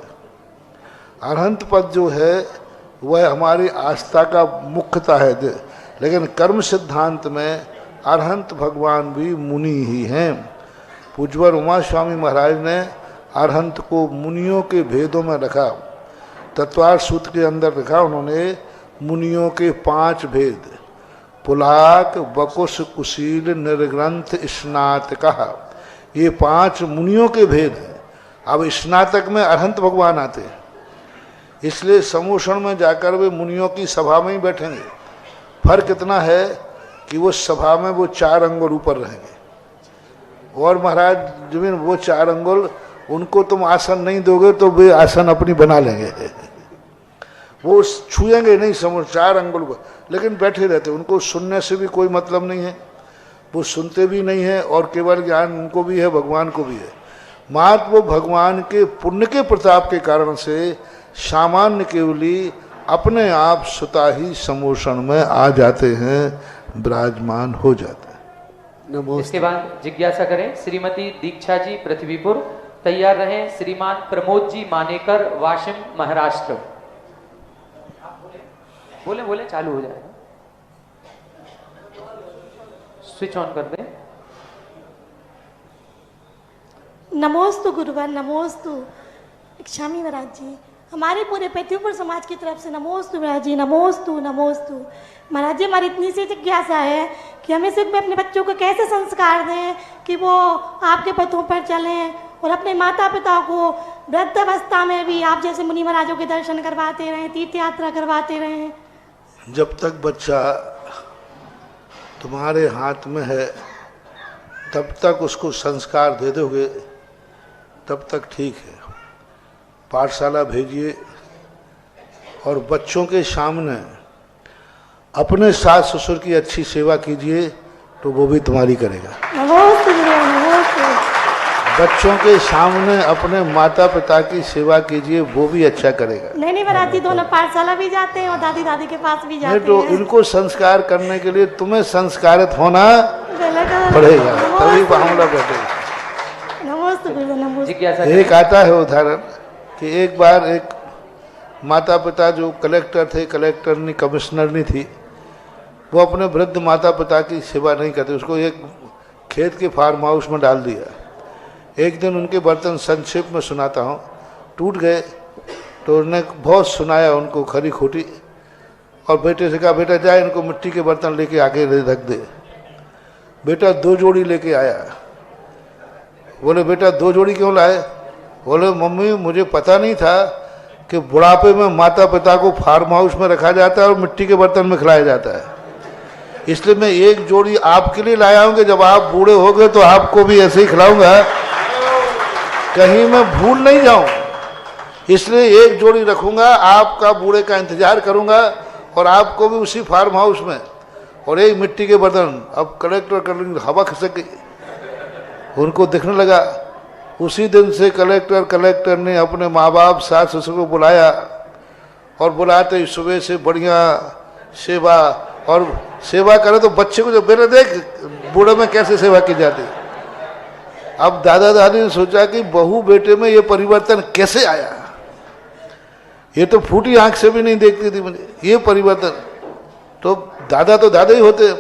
अरहंत पद जो है वह हमारी आस्था का मुख्यता है, लेकिन कर्म सिद्धांत में अरहंत भगवान भी मुनि ही हैं। पूज्यवर उमा स्वामी महाराज ने अरहंत को मुनियों के भेदों में रखा। तत्वार सूत्र के अंदर रखा उन्होंने मुनियों के 5 भेद, पुलाक, बकुश, कुशील, निर्ग्रंथ, स्नात कहा। ये 5 मुनियों के भेद हैं। अब स्नातक में अरहंत भगवान आते हैं, इसलिए समोषण में जाकर वे मुनियों की सभा में ही बैठेंगे। फर्क इतना है कि वो सभा में वो 4 अंगुल ऊपर रहेंगे और महाराज जमीन वो 4 अंगुल, उनको तुम आसन नहीं दोगे तो वे आसन अपनी बना लेंगे, वो छुएंगे नहीं समोष 4 अंगुल पर, लेकिन बैठे रहते। उनको सुनने से भी कोई मतलब नहीं है, वो सुनते भी नहीं है और केवल ज्ञान उनको भी है, भगवान को भी है। मात्र वो भगवान के पुण्य के प्रताप के कारण से सामान्य केवली अपने आप स्वतः ही समोषण में आ जाते हैं, विराजमान हो जाते हैं। इसके बाद जिज्ञासा करें श्रीमती दीक्षा जी पृथ्वीपुर, तैयार रहें श्रीमान प्रमोद जी मानेकर, वाशिम महाराष्ट्र। बोले बोले चालू हो जाएगा, स्विच ऑन कर दें। नमोस्तु गुरुवर, नमोस्तु स्वामी महाराज जी। हमारे पूरे पृथ्वीपुर समाज की तरफ से नमोस्तु महाराज जी, नमोस्तु नमोस्तु। महाराज जी हमारी इतनी सी जिज्ञासा है कि हमें सिर्फ अपने बच्चों को कैसे संस्कार दें कि वो आपके पथों पर चलें और अपने माता पिता को वृद्धावस्था में भी आप जैसे मुनि महाराजों के दर्शन करवाते रहें, तीर्थ यात्रा करवाते रहें। जब तक बच्चा तुम्हारे हाथ में है तब तक उसको संस्कार दे दोगे तब तक ठीक है। पाठशाला भेजिए और बच्चों के सामने अपने सास ससुर की अच्छी सेवा कीजिए तो वो भी तुम्हारी करेगा। बच्चों के सामने अपने माता पिता की सेवा कीजिए, वो भी अच्छा करेगा। नहीं महाराज जी, दोनों पाठशाला भी जाते हैं और दादी दादी के पास भी जाते हैं। तो इनको संस्कार करने के लिए तुम्हें संस्कारित होना पड़ेगा, तभी मामला बैठेगा। एक आता है उदाहरण कि एक बार एक माता पिता जो कलेक्टर थे, कलेक्टर नहीं कमिश्नर नहीं थी, वो अपने वृद्ध माता पिता की सेवा नहीं करते, उसको एक खेत के फार्म हाउस में डाल दिया। एक दिन उनके बर्तन संक्षेप में सुनाता हूँ टूट गए, तो उन्होंने बहुत सुनाया उनको खरी खोटी और बेटे से कहा बेटा जाए इनको मिट्टी के बर्तन लेके आके रख दे। बेटा 2 जोड़ी लेके आया। बोले बेटा 2 जोड़ी क्यों लाए? बोले मम्मी मुझे पता नहीं था कि बुढ़ापे में माता पिता को फार्म हाउस में रखा जाता है और मिट्टी के बर्तन में खिलाया जाता है। इसलिए मैं एक जोड़ी आपके लिए लाया हूँ कि जब आप बूढ़े हो गए तो आपको भी ऐसे ही खिलाऊंगा, कहीं मैं भूल नहीं जाऊं। इसलिए एक जोड़ी रखूंगा, आपका बूढ़े का इंतजार करूंगा और आपको भी उसी फार्म हाउस में, और एक मिट्टी के बर्तन। अब कलेक्टर हवा खसक गई, उनको दिखने लगा। उसी दिन से कलेक्टर ने अपने माँ बाप सास ससुर को बुलाया और बुलाते ही सुबह से बढ़िया सेवा, और सेवा करे तो बच्चे को जो बेटा देख बूढ़े में कैसे सेवा की जाती। अब दादा दादी ने सोचा कि बहू बेटे में ये परिवर्तन कैसे आया, ये तो फूटी आंख से भी नहीं देखती थी मुझे ये परिवर्तन। तो दादा ही होते,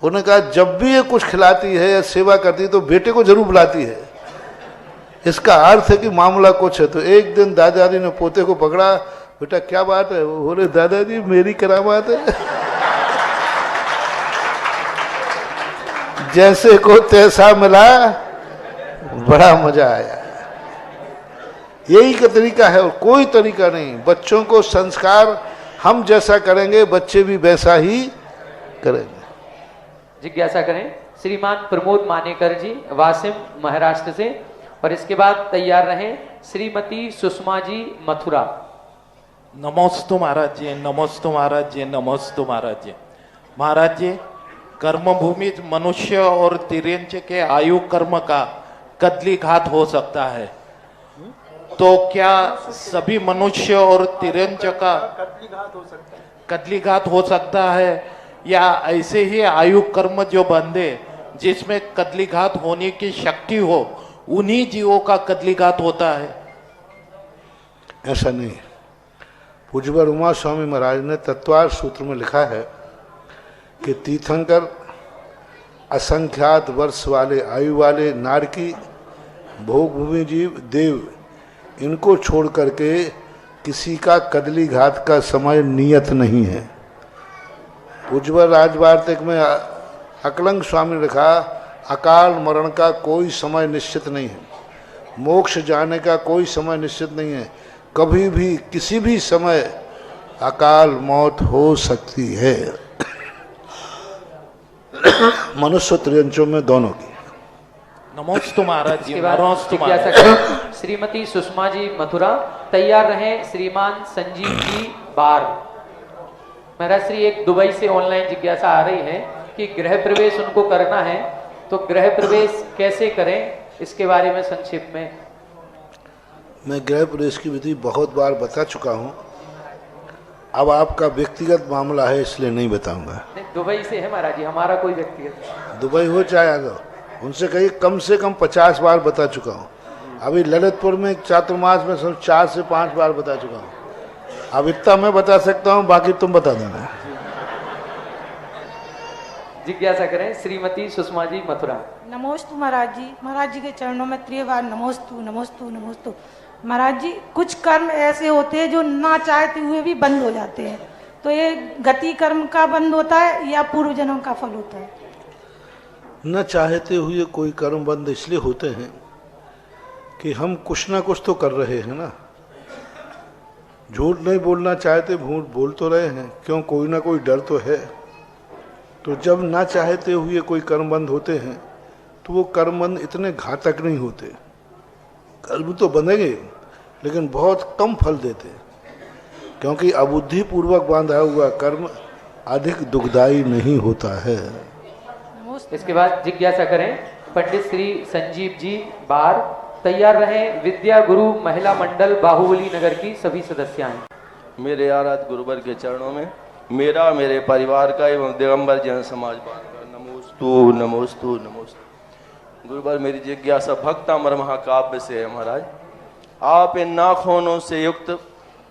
उन्होंने कहा जब भी ये कुछ खिलाती है या सेवा करती है तो बेटे को जरूर बुलाती है, इसका अर्थ है कि मामला कुछ है। तो एक दिन दादाजी ने पोते को पकड़ा, बेटा क्या बात है? वो बोले दादाजी मेरी करामात है। जैसे को तैसा मिला, बड़ा मजा आया। यही का तरीका है और कोई तरीका नहीं। बच्चों को संस्कार हम जैसा करेंगे बच्चे भी वैसा ही करेंगे। जिज्ञासा करें श्रीमान प्रमोद मानेकर जी, वासिम महाराष्ट्र से, और इसके बाद तैयार रहें श्रीमती सुषमा जी, मथुरा। नमोस्तु महाराज जी, नमोस्तु महाराज जी, नमोस्तु महाराज जी। महाराज जी, कर्मभूमि मनुष्य और तिर्यंच के आयु कर्म का कदली घात हो सकता है, तो क्या सभी मनुष्य और तिर्यंच का कदली घात हो सकता है, या ऐसे ही आयु कर्म जो बंधे जिसमें कदली घात होने की शक्ति हो उन्हीं जीवों का कदली घात होता है? ऐसा नहीं। पूज्य उमा स्वामी महाराज ने तत्वार सूत्र में लिखा है कि तीर्थंकर असंख्यात वर्ष वाले आयु वाले नारकी भोग भूमि जीव देव, इनको छोड़ करके किसी का कदली घात का समय नियत नहीं है। पूज्य राजवार्तिक में अकलंग स्वामी ने लिखा, अकाल मरण का कोई समय निश्चित नहीं है, मोक्ष जाने का कोई समय निश्चित नहीं है, कभी भी किसी भी समय अकाल मौत हो सकती है। मनुष्य त्रियंचों में दोनों की। नमोस्तु महाराज जी, इसके बाद नमोस्तु जिज्ञासा महाराज। करें श्रीमती सुषमा जी, मथुरा। तैयार रहें श्रीमान संजीव जी, बार। महाराज श्री एक दुबई से ऑनलाइन जिज्ञासा आ रही है कि गृह प्रवेश उनको करना है, तो गृह प्रवेश कैसे करें, इसके बारे में संक्षिप्त में। मैं गृह प्रवेश की विधि बहुत बार बता चुका हूँ, अब आपका व्यक्तिगत मामला है इसलिए नहीं बताऊंगा। दुबई से है महाराज जी, हमारा कोई व्यक्तिगत। दुबई हो चाहे आगे, उनसे कहीं कम से कम 50 बार बता चुका हूँ। अभी ललितपुर में चातुर्मास में सिर्फ 4 से 5 बार बता चुका हूँ। अब इतना मैं बता सकता हूँ, बाकी तुम बता देना। जिज्ञासा करें श्रीमती सुषमा जी, मथुरा। नमोस्तु महाराज जी के चरणों में त्रिवार नमोस्तु नमोस्तु नमोस्तु। महाराज जी, कुछ कर्म ऐसे होते हैं जो ना चाहते हुए भी बंद हो जाते हैं, तो ये गति कर्म का बंद होता है या पूर्व जन्म का फल होता है? न चाहते हुए कोई कर्म बंद इसलिए होते हैं कि हम कुछ ना कुछ तो कर रहे हैं ना। झूठ नहीं बोलना चाहते, झूठ बोल तो रहे हैं, क्यों? कोई ना कोई डर तो है। तो जब ना चाहते हुए कोई कर्म बंद होते हैं तो वो कर्म बंद इतने घातक नहीं होते। कर्म तो बंधेंगे लेकिन बहुत कम फल देते, क्योंकि अबुद्धि पूर्वक बांधा हुआ कर्म अधिक दुखदायी नहीं होता है। इसके बाद जिज्ञासा करें पंडित श्री संजीव जी, बार। तैयार रहें विद्या गुरु महिला मंडल, बाहुबली नगर की सभी सदस्याएं। मेरे आराध्य गुरुवर के चरणों में मेरा, मेरे परिवार का एवं दिगंबर जैन समाज का नमोस्तु नमोस्तु नमोस्तु। गुरुवर, मेरी जिज्ञासा भक्तामर महाकाव्य से है। महाराज, आप इन नाखूनों से युक्त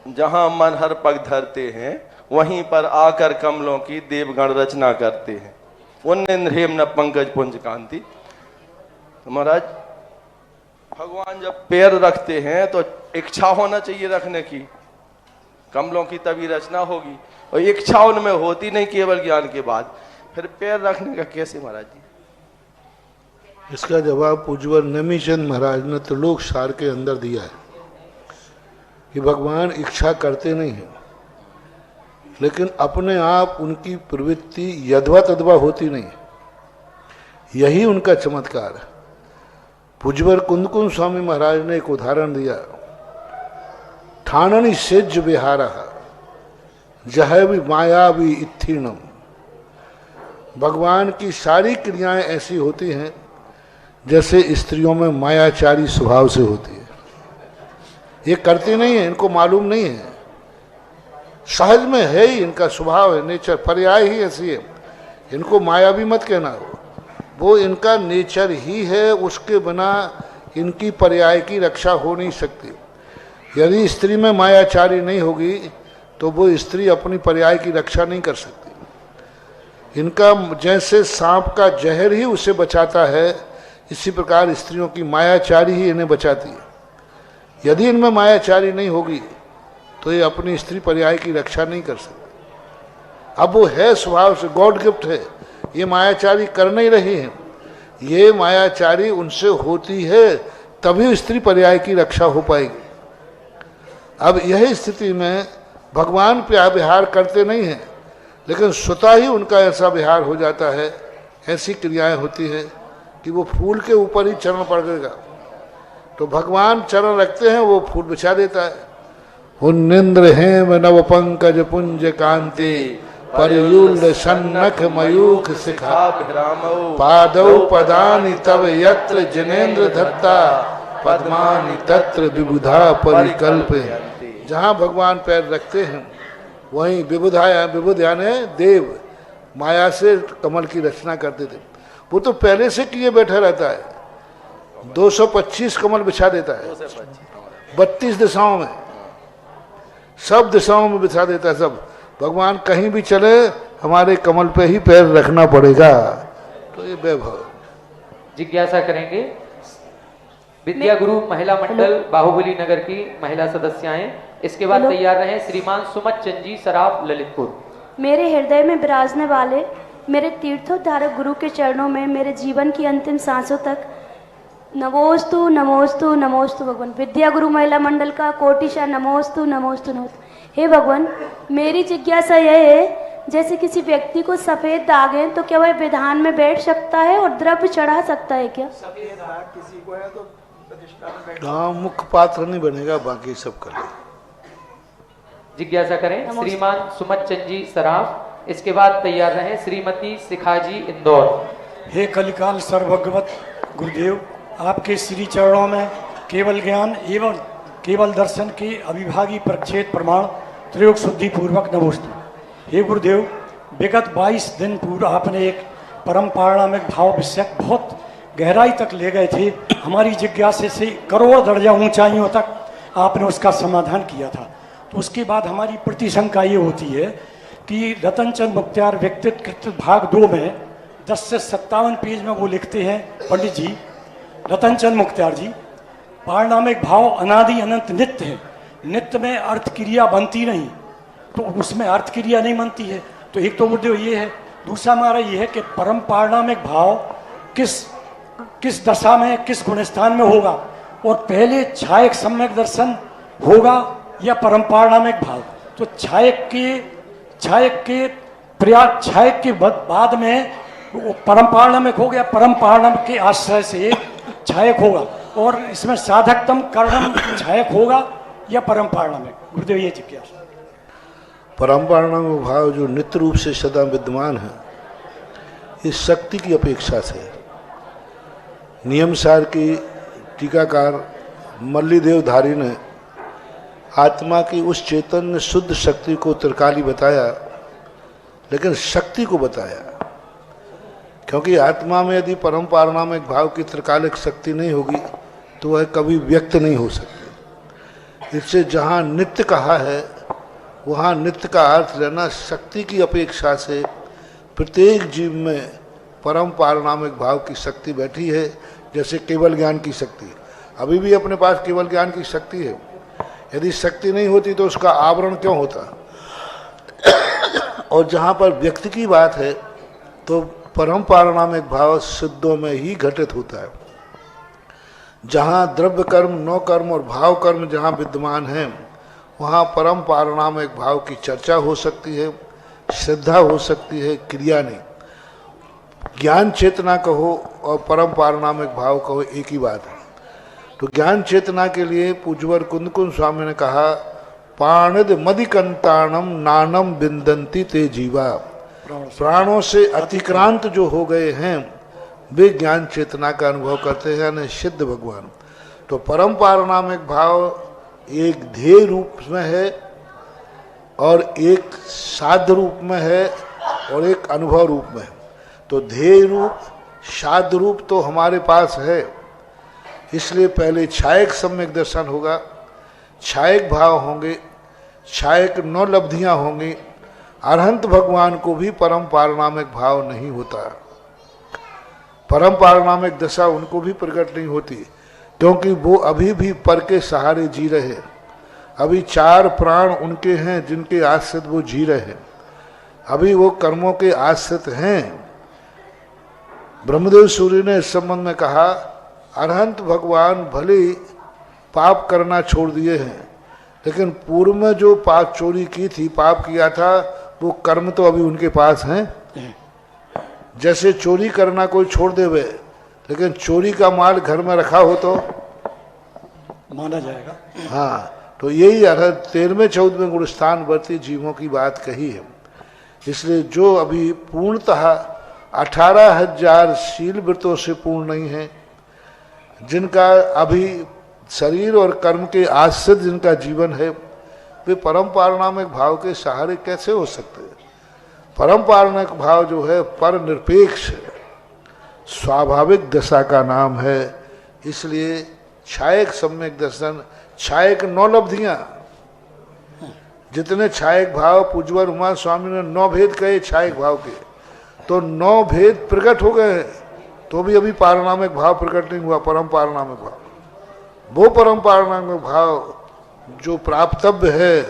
जहां मन हर पग धरते हैं वहीं पर आकर कमलों की देवगण रचना करते हैं। उन्निंद्र हेम न पंकज पुंज कांति। तो महाराज, भगवान जब पैर रखते हैं तो इच्छा होना चाहिए रखने की, कमलों की तभी रचना होगी, और इच्छा उनमें होती नहीं केवल ज्ञान के बाद, फिर पैर रखने का कैसे महाराज जी? इसका जवाब पूज्यवर नमीचंद महाराज ने त्रिलोक सार के अंदर दिया है। कि भगवान इच्छा करते नहीं हैं, लेकिन अपने आप उनकी प्रवृत्ति यद्वा तद्वा होती नहीं है। यही उनका चमत्कार है। पूज्यवर कुंदकुंद स्वामी महाराज ने एक उदाहरण दिया, ठाणनी सेज विहारा जह भी माया भी इत्थीणम। भगवान की सारी क्रियाएं ऐसी होती हैं जैसे स्त्रियों में मायाचारी स्वभाव से होती है। ये करती नहीं है, इनको मालूम नहीं है, सहज में है ही, इनका स्वभाव है, नेचर, पर्याय ही ऐसी है। इनको माया भी मत कहना, वो इनका नेचर ही है, उसके बिना इनकी पर्याय की रक्षा हो नहीं सकती। यदि स्त्री में मायाचारी नहीं होगी तो वो स्त्री अपनी पर्याय की रक्षा नहीं कर सकती। इनका जैसे सांप का जहर ही उसे बचाता है, इसी प्रकार स्त्रियों की मायाचारी ही इन्हें बचाती है। यदि इनमें मायाचारी नहीं होगी तो ये अपनी स्त्री पर्याय की रक्षा नहीं कर सकती। अब वो है स्वभाव से, गॉड गिफ्ट है, ये मायाचारी कर नहीं रही हैं, ये मायाचारी उनसे होती है, तभी स्त्री पर्याय की रक्षा हो पाएगी। अब यही स्थिति में भगवान पे विहार करते नहीं हैं, लेकिन स्वतः ही उनका ऐसा विहार हो जाता है, ऐसी क्रियाएं होती हैं कि वो फूल के ऊपर ही चरण पड़ेगा तो भगवान चरण रखते हैं, वो फूल बिछा देता है। उन्निंद्र हेम नव पंकज पुंज कांति परयूल सन्नख मयूख शिखा पादौ पदानि तव यत्र जनेन्द्र धत्ता पद्मानि तत्र विबुधा परिकल्प। जहाँ भगवान पैर रखते हैं वहीं विबुधाया, विबुध यानी देव माया से कमल की रचना करते थे। वो तो पहले से किए बैठा रहता है, 225 कमल बिछा देता है, 32 दिशाओं में, सब दिशाओं में बिछा देता है सब। भगवान कहीं भी चले हमारे कमल पे ही पैर रखना पड़ेगा। तो ये वैभव। जिज्ञासा करेंगे विद्या गुरु महिला मंडल बाहुबली नगर की महिला सदस्याएं। इसके बाद तैयार रहे श्रीमान सुमत चंद जी, सराफ, ललितपुर। मेरे हृदय में विराजने वाले मेरे तीर्थोद्धारक गुरु के चरणों में मेरे जीवन की अंतिम सांसों तक नमोस्तु नमोस्तु नमोस्तु भगवान। विद्या गुरु महिला मंडल का कोटिशा नमोस्तु नमोस्तु नमोस्तु। हे भगवान, मेरी जिज्ञासा यह है, जैसे किसी व्यक्ति को सफेद दाग है तो क्या वह विधान में बैठ सकता है और द्रव्य चढ़ा सकता है क्या? सफेद दाग किसी को है तो प्रतिष्ठा में बैठ, हाँ, मुख्य पात्र नहीं बनेगा, बाकी सब कर। जिज्ञासा करें श्रीमान सुमत चंद जी, सराफ। इसके बाद तैयार रहे श्रीमती शिखा जी, इंदौर। हे कलिकाल सर्वभगवत गुरुदेव, आपके श्री चरणों में केवल ज्ञान एवं केवल दर्शन के अविभागी प्रक्षेप प्रमाण त्रयोग शुद्धि पूर्वक नमोस्तु। हे गुरुदेव, विगत 22 दिन पूर्व आपने एक परम पारणामिक भाव विषयक बहुत गहराई तक ले गए थे। हमारी जिज्ञासा से करोड़ दर्जा ऊंचाइयों तक आपने उसका समाधान किया था। तो उसके बाद हमारी प्रतिशंका ये होती है कि रतनचंद मुख्तियार व्यक्तित्व कृत भाग 2 में 10 से 57 पेज में वो लिखते हैं, पंडित जी रतनचंद मुख्तियार जी, पारणामिक भाव अनादि अनंत नित्य है, नित्य में अर्थ क्रिया बनती नहीं, तो उसमें अर्थ क्रिया नहीं बनती है। तो एक तो मुद्दे ये है, दूसरा हमारा ये है कि परम पारणामिक भाव किस दशा में, किस गुणस्थान में होगा, और पहले छायक सम्यक दर्शन होगा या परम पारणामिक भाव। तो छायक के बाद में परम पारणामिक हो गया, परम पारणामिक के आश्रय से छायक होगा, और इसमें साधकतम कर्णम छायक होगा या परम पारणामिक। गुरुदेव ये जिज्ञासा। परम पारणामिक भाव जो नित्य रूप से सदा विद्यमान है, इस शक्ति की अपेक्षा से नियम सार की टीकाकार मल्लीदेव धारी ने आत्मा की उस चैतन्य शुद्ध शक्ति को त्रिकाली बताया, लेकिन शक्ति को बताया, क्योंकि आत्मा में यदि परम पारणामिक भाव की त्रिकालिक शक्ति नहीं होगी तो वह कभी व्यक्त नहीं हो सकती। इससे जहाँ नित्य कहा है वहाँ नित्य का अर्थ लेना शक्ति की अपेक्षा से प्रत्येक जीव में परम पारणामिक भाव की शक्ति बैठी है, जैसे केवल ज्ञान की शक्ति। अभी भी अपने पास केवल ज्ञान की शक्ति है, यदि शक्ति नहीं होती तो उसका आवरण क्यों होता। और जहाँ पर व्यक्ति की बात है तो परम पारणामिक भाव सिद्धों में ही घटित होता है। जहाँ द्रव्य कर्म, नौ कर्म और भाव कर्म जहाँ विद्यमान हैं, वहाँ परम पारनामिक भाव की चर्चा हो सकती है, श्रद्धा हो सकती है, क्रिया नहीं। ज्ञान चेतना कहो और परम पारनामिक भाव कहो एक ही बात है। तो ज्ञान चेतना के लिए पूज्यवर कुंदकुंद स्वामी ने कहा, पाणिद मदिकंताणम नानम बिंदंती ते जीवा। प्राणों से अतिक्रांत जो हो गए हैं वे ज्ञान चेतना का अनुभव करते हैं, यानी सिद्ध भगवान। तो परम पारनामिक भाव एक ध्येय रूप में है और एक साध्य रूप में है और एक अनुभव रूप में है। तो ध्येय रूप साध्य रूप तो हमारे पास है, इसलिए पहले छायक सम्यक दर्शन होगा, छायक भाव होंगे, छायक 9 लब्धियां होंगी। अरहंत भगवान को भी परम पारनामिक भाव नहीं होता, परम पारनामिक दशा उनको भी प्रकट नहीं होती, क्योंकि वो अभी भी पर के सहारे जी रहे। अभी 4 प्राण उनके हैं जिनके आश्रित वो जी रहे हैं, अभी वो कर्मों के आश्रित हैं। ब्रह्मदेव सूर्य ने इस संबंध में कहा, अरहंत भगवान भले पाप करना छोड़ दिए हैं, लेकिन पूर्व में जो पाप चोरी की थी, पाप किया था, वो कर्म तो अभी उनके पास हैं। जैसे चोरी करना कोई छोड़ देवे, लेकिन चोरी का माल घर में रखा हो तो माना जाएगा। हाँ, तो यही 13वें 14वें गुणस्थान वर्ती जीवों की बात कही है। इसलिए जो अभी पूर्णतः 18,000 शील व्रतों से पूर्ण नहीं है, जिनका अभी शरीर और कर्म के आश्रित जिनका जीवन है, वे परम पारनामिक भाव के सहारे कैसे हो सकते हैं? परम पारनामिक भाव जो है पर निरपेक्ष स्वाभाविक दशा का नाम है। इसलिए छायक सम्यक दर्शन, छायक 9 लब्धियां, जितने छायक भाव पूज्यवर उमा स्वामी ने 9 भेद कहे छायक भाव के, तो 9 भेद प्रकट हो गए, तो भी अभी पारनामिक भाव प्रकट नहीं हुआ। परम पारनामिक भाव, वो परम पारनामिक भाव जो प्राप्तव्य है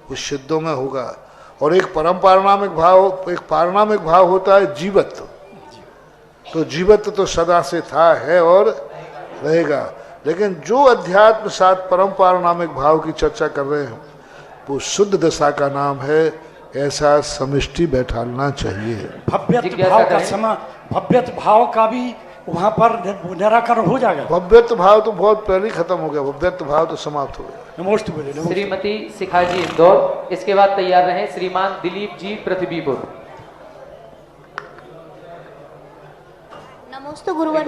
वो सिद्धों में होगा। और एक परम पारनामिक भाव, एक पारनामिक भाव होता है जीवत्व। तो जीवत्व तो सदा से था, है और रहेगा। लेकिन जो अध्यात्म साथ परम पारनामिक भाव की चर्चा कर रहे हैं वो शुद्ध दशा का नाम है, ऐसा समष्टि बैठालना चाहिए। भव्यत्व भाव का समय, भव्यत्व भाव का भी वहाँ पर निराकरण हो जाएगा। भव्यत्व भाव तो बहुत पहले ही खत्म हो गया, भव्यत्व भाव तो समाप्त हो गया। नमोस्तु। श्रीमती शिखा जी इंदौर, इसके बाद तैयार रहे श्रीमान दिलीप जी पृथ्वीपुर। नमोस्तु गुरुवर,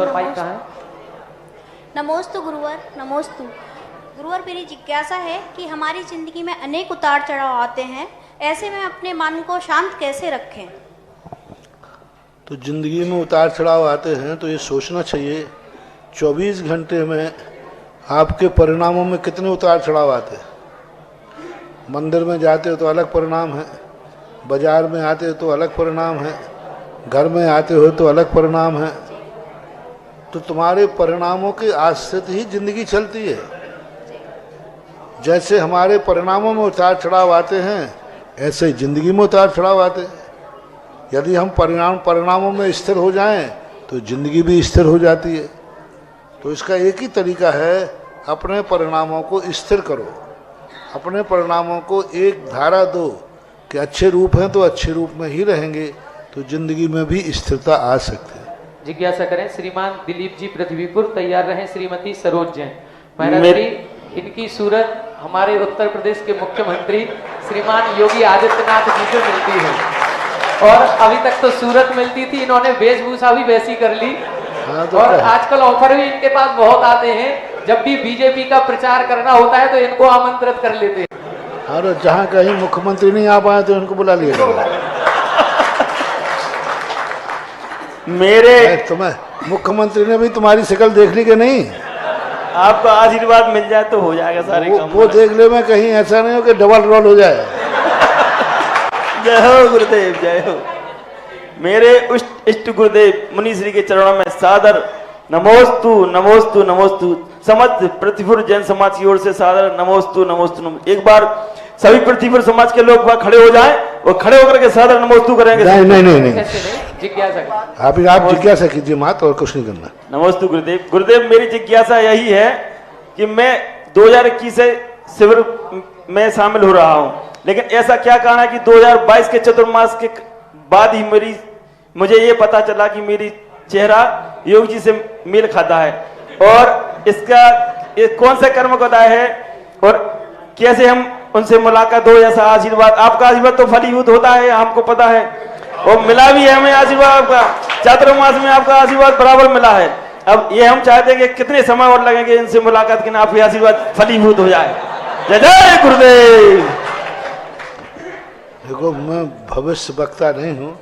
नमोस्तु गुरुवर, नमोस्तु गुरुवर। मेरी जिज्ञासा है कि हमारी जिंदगी में अनेक उतार चढ़ाव आते हैं, ऐसे में अपने मन को शांत कैसे रखें? तो जिंदगी में उतार चढ़ाव आते हैं तो ये सोचना चाहिए 24 घंटे में आपके परिणामों में कितने उतार चढ़ाव आते हैं। मंदिर में जाते हो तो अलग परिणाम है, बाजार में आते हो तो अलग परिणाम है, घर में आते हो तो अलग परिणाम है। तो तुम्हारे परिणामों के आश्रित ही जिंदगी चलती है। जैसे हमारे परिणामों में उतार चढ़ाव आते हैं, ऐसे ही जिंदगी में उतार चढ़ाव आते हैं। यदि हम परिणामों में स्थिर हो जाएं तो जिंदगी भी स्थिर हो जाती है। तो इसका एक ही तरीका है, अपने परिणामों को स्थिर करो, अपने परिणामों को एक धारा दो कि अच्छे रूप हैं तो अच्छे रूप में ही रहेंगे, तो जिंदगी में भी स्थिरता आ सकती है। जिज्ञासा करें श्रीमान दिलीप जी पृथ्वीपुर, तैयार रहे श्रीमती सरोज जैन। महाराज जी, इनकी सूरत हमारे उत्तर प्रदेश के मुख्यमंत्री श्रीमान योगी आदित्यनाथ जी से मिलती है, और अभी तक तो सूरत मिलती थी, इन्होंने वेशभूषा भी वैसी कर ली। तो और आजकल ऑफर भी इनके पास बहुत आते हैं, जब भी बीजेपी का प्रचार करना होता है तो इनको आमंत्रित कर लेते हैं। और जहाँ कहीं मुख्यमंत्री नहीं आ पाए तो इनको बुला लिया। मेरे तुम्हें मुख्यमंत्री ने भी तुम्हारी शक्ल देख ली कि नहीं? आपको आशीर्वाद मिल जाए तो हो जाएगा सारे काम। वो देख ले, में कहीं ऐसा नहीं हो कि डबल रोल हो जाए। जय हो गुरुदेव, जय हो। मेरे इष्ट गुरुदेव मुनि श्री के चरणों में सादर नमोस्तु नमोस्तु नमोस्तु। समस्त पृथ्वीपुर जैन समाज की ओर से सादर नमोस्तु नमोस्तु नमोस्तु। एक बार सभी पृथ्वीपुर समाज के लोग वहां खड़े हो जाएं, वो खड़े होकर के सादर नमोस्तु करेंगे। नहीं नहीं नहीं, नहीं। जिज्ञासा आप जिज्ञासा कीजिए मात, और कुछ नहीं करना। नमोस्तु गुरुदेव। गुरुदेव, मेरी जिज्ञासा यही है कि मैं 2021 से शिविर मैं शामिल हो रहा हूँ, लेकिन ऐसा क्या कारण है कि 2022 के चतुर्मास के बाद ही मुझे ये पता चला कि मेरी चेहरा योग जी से मेल खाता है, और इसका कौन सा कर्म का उदय है और कैसे हम उनसे मुलाकात हो, ऐसा आशीर्वाद, आपका आशीर्वाद तो फलीभूत होता है, हमको पता है, और मिला भी है हमें आशीर्वाद आपका। चातुर्मास में आपका आशीर्वाद बराबर मिला है। अब ये हम चाहते हैं कि कितने समय और लगेंगे इनसे मुलाकात के, आपके आशीर्वाद फलीभूत हो जाए। जय जय गुरुदेव। देखो, मैं भविष्य वक्ता नहीं हूँ,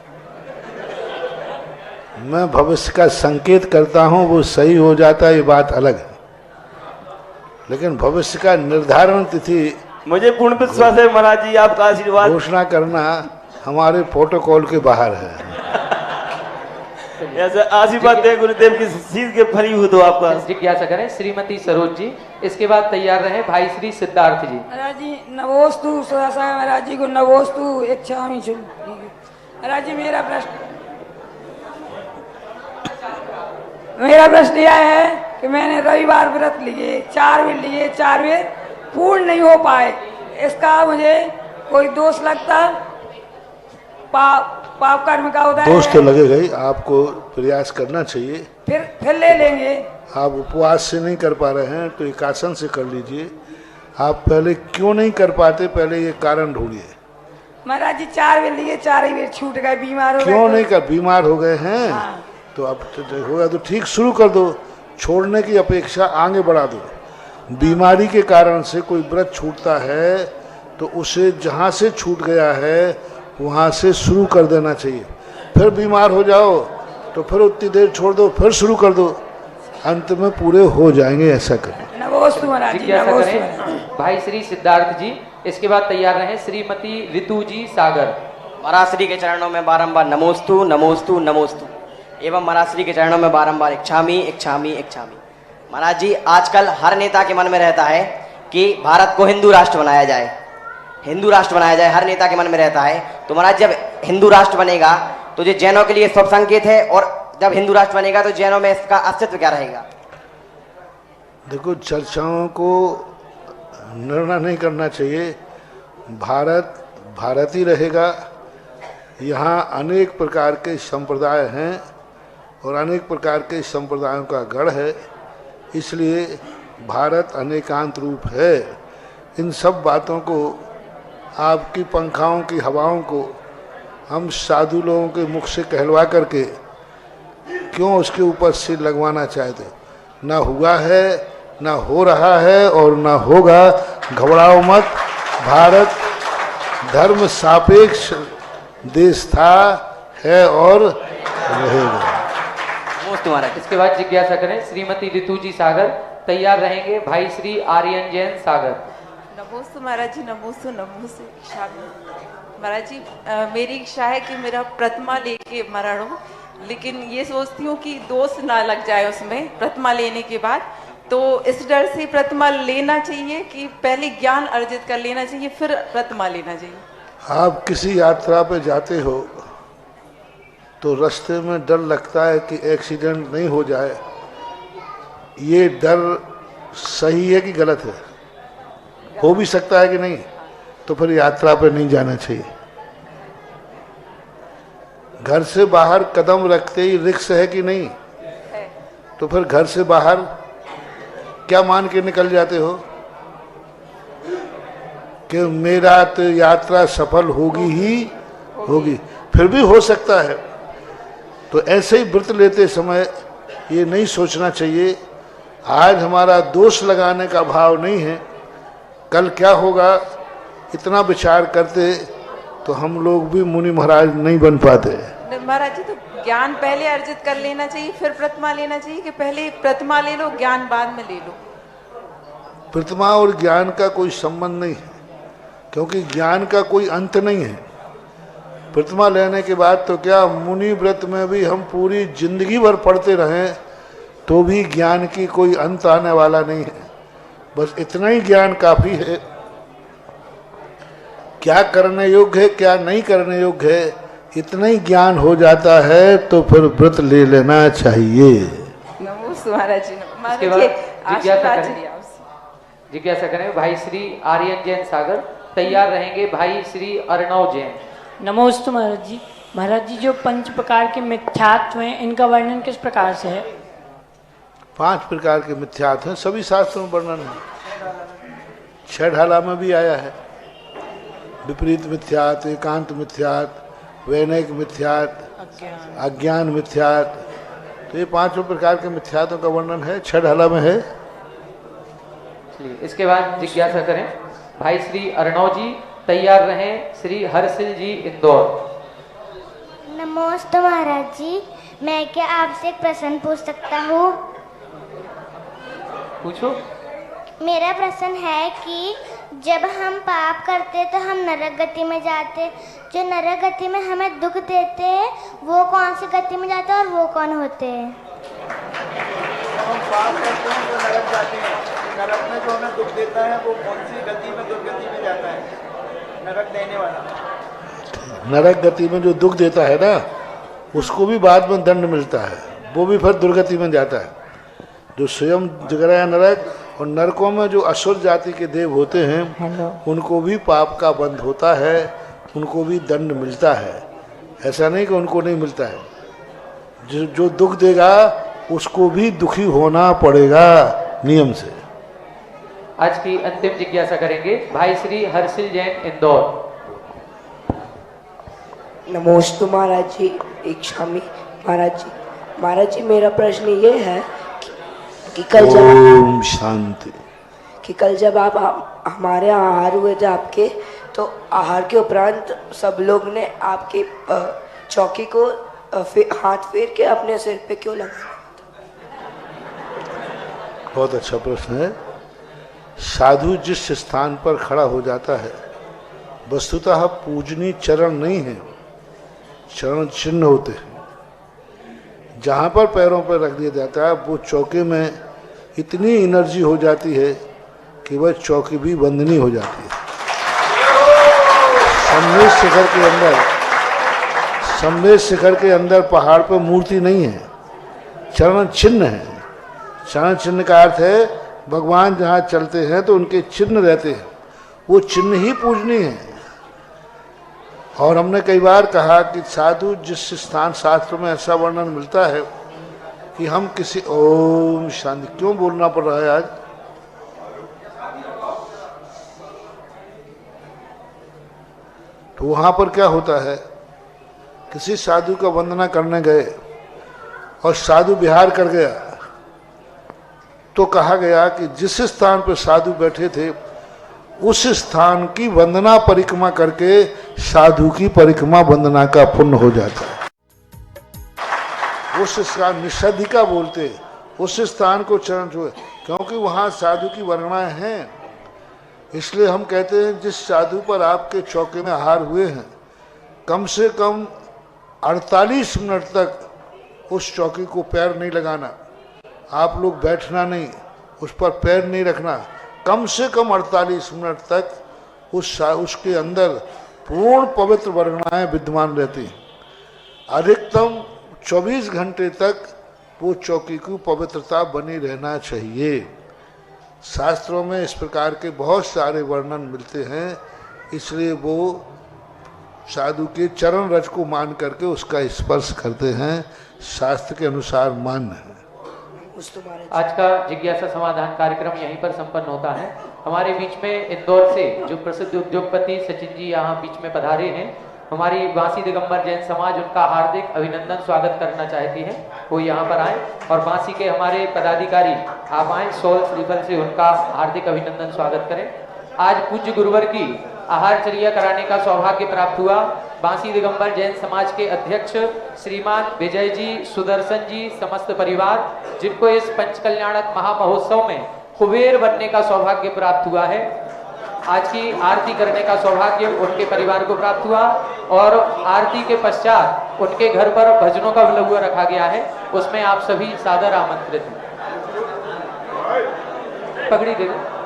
मैं भविष्य का संकेत करता हूँ, वो सही हो जाता है ये बात अलग है, लेकिन भविष्य का निर्धारण तिथि मुझे पूर्ण विश्वास है महाराज जी, आपका आशीर्वाद घोषणा करना हमारे प्रोटोकॉल के बाहर है। ऐसा आशीर्वाद दे गुरुदेव की चीज के फलीभूत हो आपका। जिज्ञासा करें श्रीमती सरोज जी, इसके बाद तैयार रहे भाई श्री सिद्धार्थ जी। महाराज जी नवोस्तु महाराज जी को नवोस्तु इच्छामि शुभ। महाराज जी मेरा प्रश्न यह है कि मैंने रविवार व्रत लिए, 4 वेद लिए, 4 वेद पूर्ण नहीं हो पाए, इसका मुझे कोई दोष लगता? पाप कर्म का उदय दोष तो लगेगा ही, आपको प्रयास करना चाहिए। फिर ले लेंगे। आप उपवास से नहीं कर पा रहे हैं तो एकासन से कर लीजिए। आप पहले क्यों नहीं कर पाते, पहले ये कारण ढूंढिए। महाराज जी 4 वेद लिए, 4 ही वेद छूट गए, बीमार हो गए। क्यों नहीं कर, बीमार हो गए हैं? हाँ। तो अब होगा तो ठीक, शुरू कर दो, छोड़ने की अपेक्षा आगे बढ़ा दो। बीमारी के कारण से कोई व्रत छूटता है तो उसे जहाँ से छूट गया है वहाँ से शुरू कर देना चाहिए। फिर बीमार हो जाओ तो फिर उतनी देर छोड़ दो, फिर शुरू कर दो, अंत में पूरे हो जाएंगे। ऐसा करें। नमोस्तु महाराज जी, नमोस्तु। भाई श्री सिद्धार्थ जी, इसके बाद तैयार रहे श्रीमती ऋतु जी सागर। महाराज श्री के चरणों में बारंबार नमोस्तु नमोस्तु नमोस्तु एवं महाराज श्री के चरणों में बारंबार इच्छामी इच्छामी इच्छामी। महाराज जी आजकल हर नेता के मन में रहता है कि भारत को हिंदू राष्ट्र बनाया जाए, हिंदू राष्ट्र बनाया जाए, हर नेता के मन में रहता है। तो महाराज जब हिंदू राष्ट्र बनेगा तो ये जैनों के लिए शुभ संकेत है, और जब हिंदू राष्ट्र बनेगा तो जैनों में इसका अस्तित्व क्या रहेगा? देखो, चर्चाओं को निर्णय नहीं करना चाहिए। भारत भारत ही रहेगा। यहाँ अनेक प्रकार के संप्रदाय हैं और अनेक प्रकार के संप्रदायों का गढ़ है, इसलिए भारत अनेकांत रूप है। इन सब बातों को, आपकी पंखाओं की हवाओं को हम साधु लोगों के मुख से कहलवा करके क्यों उसके ऊपर सिर लगवाना चाहते? ना हुआ है, ना हो रहा है और ना होगा। घबराओ मत। भारत धर्म सापेक्ष देश था, है और रहेगा। इसके बाद जिज्ञासा करें श्रीमती ऋतु जी सागर। तैयार रहेंगे भाई श्री आर्यन जैन सागर। नमोस्तु महाराज जी, नमोस्तु नमोस्तु। महाराज जी मेरी इच्छा है कि मेरा प्रतिमा लेके मरण हो, लेकिन ये सोचती हूँ कि दोष ना लग जाए उसमें प्रतिमा लेने के बाद, तो इस डर से प्रतिमा लेना चाहिए कि पहले ज्ञान अर्जित कर लेना चाहिए फिर प्रतिमा लेना चाहिए? आप किसी यात्रा पे जाते हो तो रास्ते में डर लगता है कि एक्सीडेंट नहीं हो जाए। ये डर सही है कि गलत है? हो भी सकता है कि नहीं, तो फिर यात्रा पे नहीं जाना चाहिए। घर से बाहर कदम रखते ही रिस्क है कि नहीं, तो फिर घर से बाहर क्या मान के निकल जाते हो कि मेरा तो यात्रा सफल होगी ही होगी? फिर भी हो सकता है। तो ऐसे ही व्रत लेते समय ये नहीं सोचना चाहिए आज हमारा दोष लगाने का भाव नहीं है, कल क्या होगा, इतना विचार करते तो हम लोग भी मुनि महाराज नहीं बन पाते। महाराज जी तो ज्ञान पहले अर्जित कर लेना चाहिए फिर प्रतिमा लेना चाहिए कि पहले प्रतिमा ले लो ज्ञान बाद में ले लो? प्रतिमा और ज्ञान का कोई संबंध नहीं है, क्योंकि ज्ञान का कोई अंत नहीं है। प्रतिमा लेने के बाद तो क्या, मुनि व्रत में भी हम पूरी जिंदगी भर पढ़ते रहें तो भी ज्ञान की कोई अंत आने वाला नहीं है। बस इतना ही ज्ञान काफी है। क्या करने योग्य है क्या नहीं करने योग्य है, इतना ही ज्ञान हो जाता है तो फिर व्रत ले लेना चाहिए। नमोस्तु महाराज जी। जिज्ञासा करें भाई श्री आर्यन जैन सागर। तैयार रहेंगे भाई श्री अर्णव जैन। नमोस्तु महाराज जी। महाराज जी, जो 5 प्रकार के मिथ्यात्व हैं, इनका वर्णन किस प्रकार से है? 5 प्रकार के मिथ्यात्व हैं, सभी शास्त्रों में वर्णन है। 6 ढाला में भी आया है। विपरीत मिथ्यात्व, एकांत मिथ्यात्व, वैनयिक मिथ्यात्व, अज्ञान मिथ्यात्व, तो ये 5 प्रकार के मिथ्यात्वों का वर्णन है, 6 ढाला में है। इसके बाद जिज्ञासा करें भाई श्री अर्णव जी। तैयार रहें श्री हर्षिल जी इंदौर। नमस्ते महाराज जी, मैं क्या आपसे एक प्रश्न पूछ सकता हूँ? पूछो। मेरा प्रश्न है कि जब हम पाप करते तो हम नरक गति में जाते, जो नरक गति में हमें दुख देते हैं वो कौन सी गति में जाते हैं और वो कौन होते हैं? हम पाप करते हैं तो नरक जाते हैं, नरक में जो हमें दुख देता है वो कौन सी गति में, दुर्गति में जाता है? नरक देने वाला। नरक गति में जो दुख देता है ना, उसको भी बाद में दंड मिलता है, वो भी फिर दुर्गति में जाता है। जो स्वयं जग रहा है नरक, और नरकों में जो असुर जाति के देव होते हैं उनको भी पाप का बंध होता है, उनको भी दंड मिलता है। ऐसा नहीं कि उनको नहीं मिलता है। जो दुख देगा उसको भी दुखी होना पड़ेगा नियम से। आज की अंतिम जिज्ञासा करेंगे भाई श्री हर्षिल जैन इंदौर। नमोस्तु महाराज जी, इच्छामी महाराज जी। महाराज जी, मेरा प्रश्न ये है कि कल ओम शांति, कि कल जब आप हमारे आहार हुए थे आपके, तो आहार के उपरांत सब लोग ने आपके चौकी को हाथ फेर के अपने सिर पे क्यों लगाया? बहुत अच्छा प्रश्न है। साधु जिस स्थान पर खड़ा हो जाता है, वस्तुतः पूजनीय चरण नहीं है, चरण चिन्ह होते हैं। जहाँ पर पैरों पर रख दिया जाता है वो चौके में इतनी एनर्जी हो जाती है कि वह चौकी भी वंदनीय हो जाती है। सम्मेद शिखर के अंदर पहाड़ पर मूर्ति नहीं है, चरण चिन्ह है। चरण चिन्ह का अर्थ है भगवान जहाँ चलते हैं तो उनके चिन्ह रहते हैं, वो चिन्ह ही पूजनीय है। और हमने कई बार कहा कि साधु जिस स्थान, शास्त्र में ऐसा वर्णन मिलता है कि हम किसी ओम शांति, क्यों बोलना पड़ रहा है आज? तो वहां पर क्या होता है, किसी साधु का वंदना करने गए और साधु विहार कर गया, तो कहा गया कि जिस स्थान पर साधु बैठे थे उस स्थान की वंदना परिक्रमा करके साधु की परिक्रमा वंदना का पुण्य हो जाता है। उस स्थान निषाधिका बोलते, उस स्थान को चरण छुए, क्योंकि वहाँ साधु की वर्णनाएं हैं। इसलिए हम कहते हैं जिस साधु पर आपके चौके में आहार हुए हैं, कम से कम 48 मिनट तक उस चौकी को पैर नहीं लगाना, आप लोग बैठना नहीं, उस पर पैर नहीं रखना। कम से कम 48 मिनट तक उसके अंदर पूर्ण पवित्र वर्णनाएं विद्यमान रहती हैं। अधिकतम 24 घंटे तक वो चौकी की पवित्रता बनी रहना चाहिए। शास्त्रों में इस प्रकार के बहुत सारे वर्णन मिलते हैं, इसलिए वो साधु के चरण रज को मान करके उसका स्पर्श करते हैं, शास्त्र के अनुसार मान्य है। आज का जिज्ञासा समाधान कार्यक्रम यहीं पर संपन्न होता है। हमारे बीच में इंदौर से जो प्रसिद्ध उद्योगपति सचिन जी यहाँ बीच में पधारे हैं, हमारी बांसी दिगंबर जैन समाज उनका हार्दिक अभिनंदन स्वागत करना चाहती है, वो यहाँ पर आए। और बांसी के हमारे पदाधिकारी आप आए, सोल श्रीफल से उनका हार्दिक अभिनंदन स्वागत करें। आज पूज्य गुरुवर की आहारचर्या कराने का सौभाग्य प्राप्त हुआ। बांसी दिगंबर जैन समाज के अध्यक्ष श्रीमान विजय जी, सुदर्शन जी, समस्त परिवार, जिनको इस पंचकल्याणक महामहोत्सव में कुबेर बनने का सौभाग्य प्राप्त हुआ है, आज की आरती करने का सौभाग्य उनके परिवार को प्राप्त हुआ। और आरती के पश्चात उनके घर पर भजनों का लघुआ रखा गया है, उसमें आप सभी सादर आमंत्रित हैं। पगड़ी दे दो।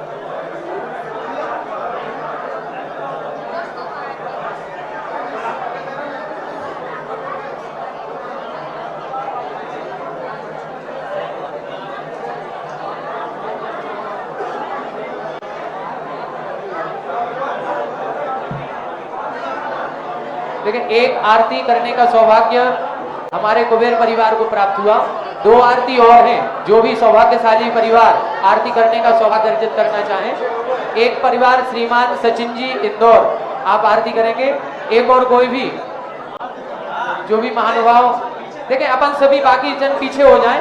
देखिए, एक आरती करने का सौभाग्य हमारे कुबेर परिवार को प्राप्त हुआ। 2 आरती और हैं। जो भी सौभाग्यशाली परिवार आरती करने का सौभाग्य अर्जित करना चाहें, एक परिवार श्रीमान सचिन जी इंदौर, आप आरती करेंगे। एक और कोई भी जो भी महानुभाव, देखें अपन सभी बाकी जन पीछे हो जाएं।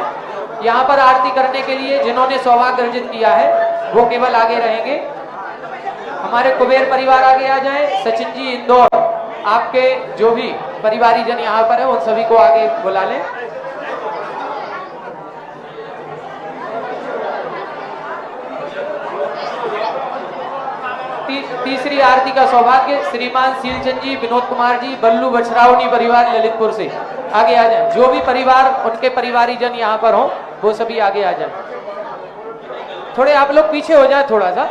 यहाँ पर आरती करने के लिए जिन्होंने सौभाग्य अर्जित किया है वो केवल आगे रहेंगे। हमारे कुबेर परिवार आगे आ जाएं। सचिन जी इंदौर, आपके जो भी परिवारी जन यहाँ पर है उन सभी को आगे बुला लें। तीसरी आरती का सौभाग्य श्रीमान सीलचंद जी, विनोद कुमार जी, बल्लू बछरावनी परिवार ललितपुर से आगे आ जाएं। जो भी परिवार, उनके परिवारी जन यहाँ पर हो वो सभी आगे आ जाएं। थोड़े आप लोग पीछे हो जाए, थोड़ा सा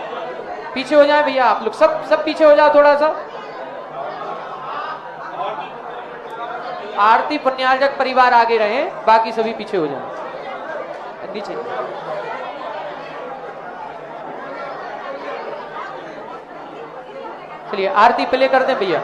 पीछे हो जाए भैया, आप लोग सब पीछे हो जाओ थोड़ा सा। आरती पुण्यार्जक परिवार आगे रहे, बाकी सभी पीछे हो जाए, नीचे। चलिए आरती प्ले कर दें भैया।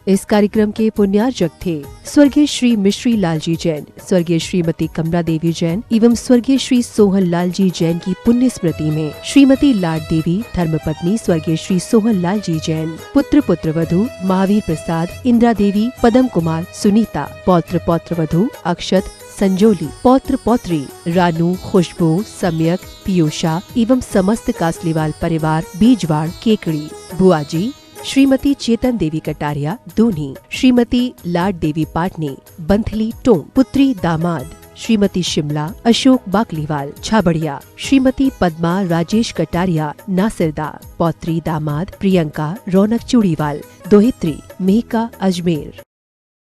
इस कार्यक्रम के पुण्यार्जक थे स्वर्गीय श्री मिश्री लालजी जैन, स्वर्गीय श्रीमती कमला देवी जैन एवं स्वर्गीय श्री सोहन लालजी जैन की पुण्य स्मृति में श्रीमती लाड देवी, धर्मपत्नी स्वर्गीय श्री सोहन लालजी जैन, पुत्र पुत्रवधू महावीर प्रसाद, इंदिरा देवी, पदम कुमार, सुनीता, पौत्र पौत्रवधू अक्षत, संजोली, पौत्र पौत्री रानू, खुशबू, सम्यक, पीयूषा एवं समस्त कासलीवाल परिवार, बीजवाड़, केकड़ी, बुआजी श्रीमती चेतन देवी कटारिया, दूनी, श्रीमती लाड देवी पाटनी, बंथली, टोंक, पुत्री दामाद श्रीमती शिमला, अशोक बाकलीवाल, छाबड़िया, श्रीमती पद्मा राजेश कटारिया, नासिरदा, पौत्री दामाद प्रियंका, रौनक चूड़ीवाल, दोहित्री, मेहका, अजमेर।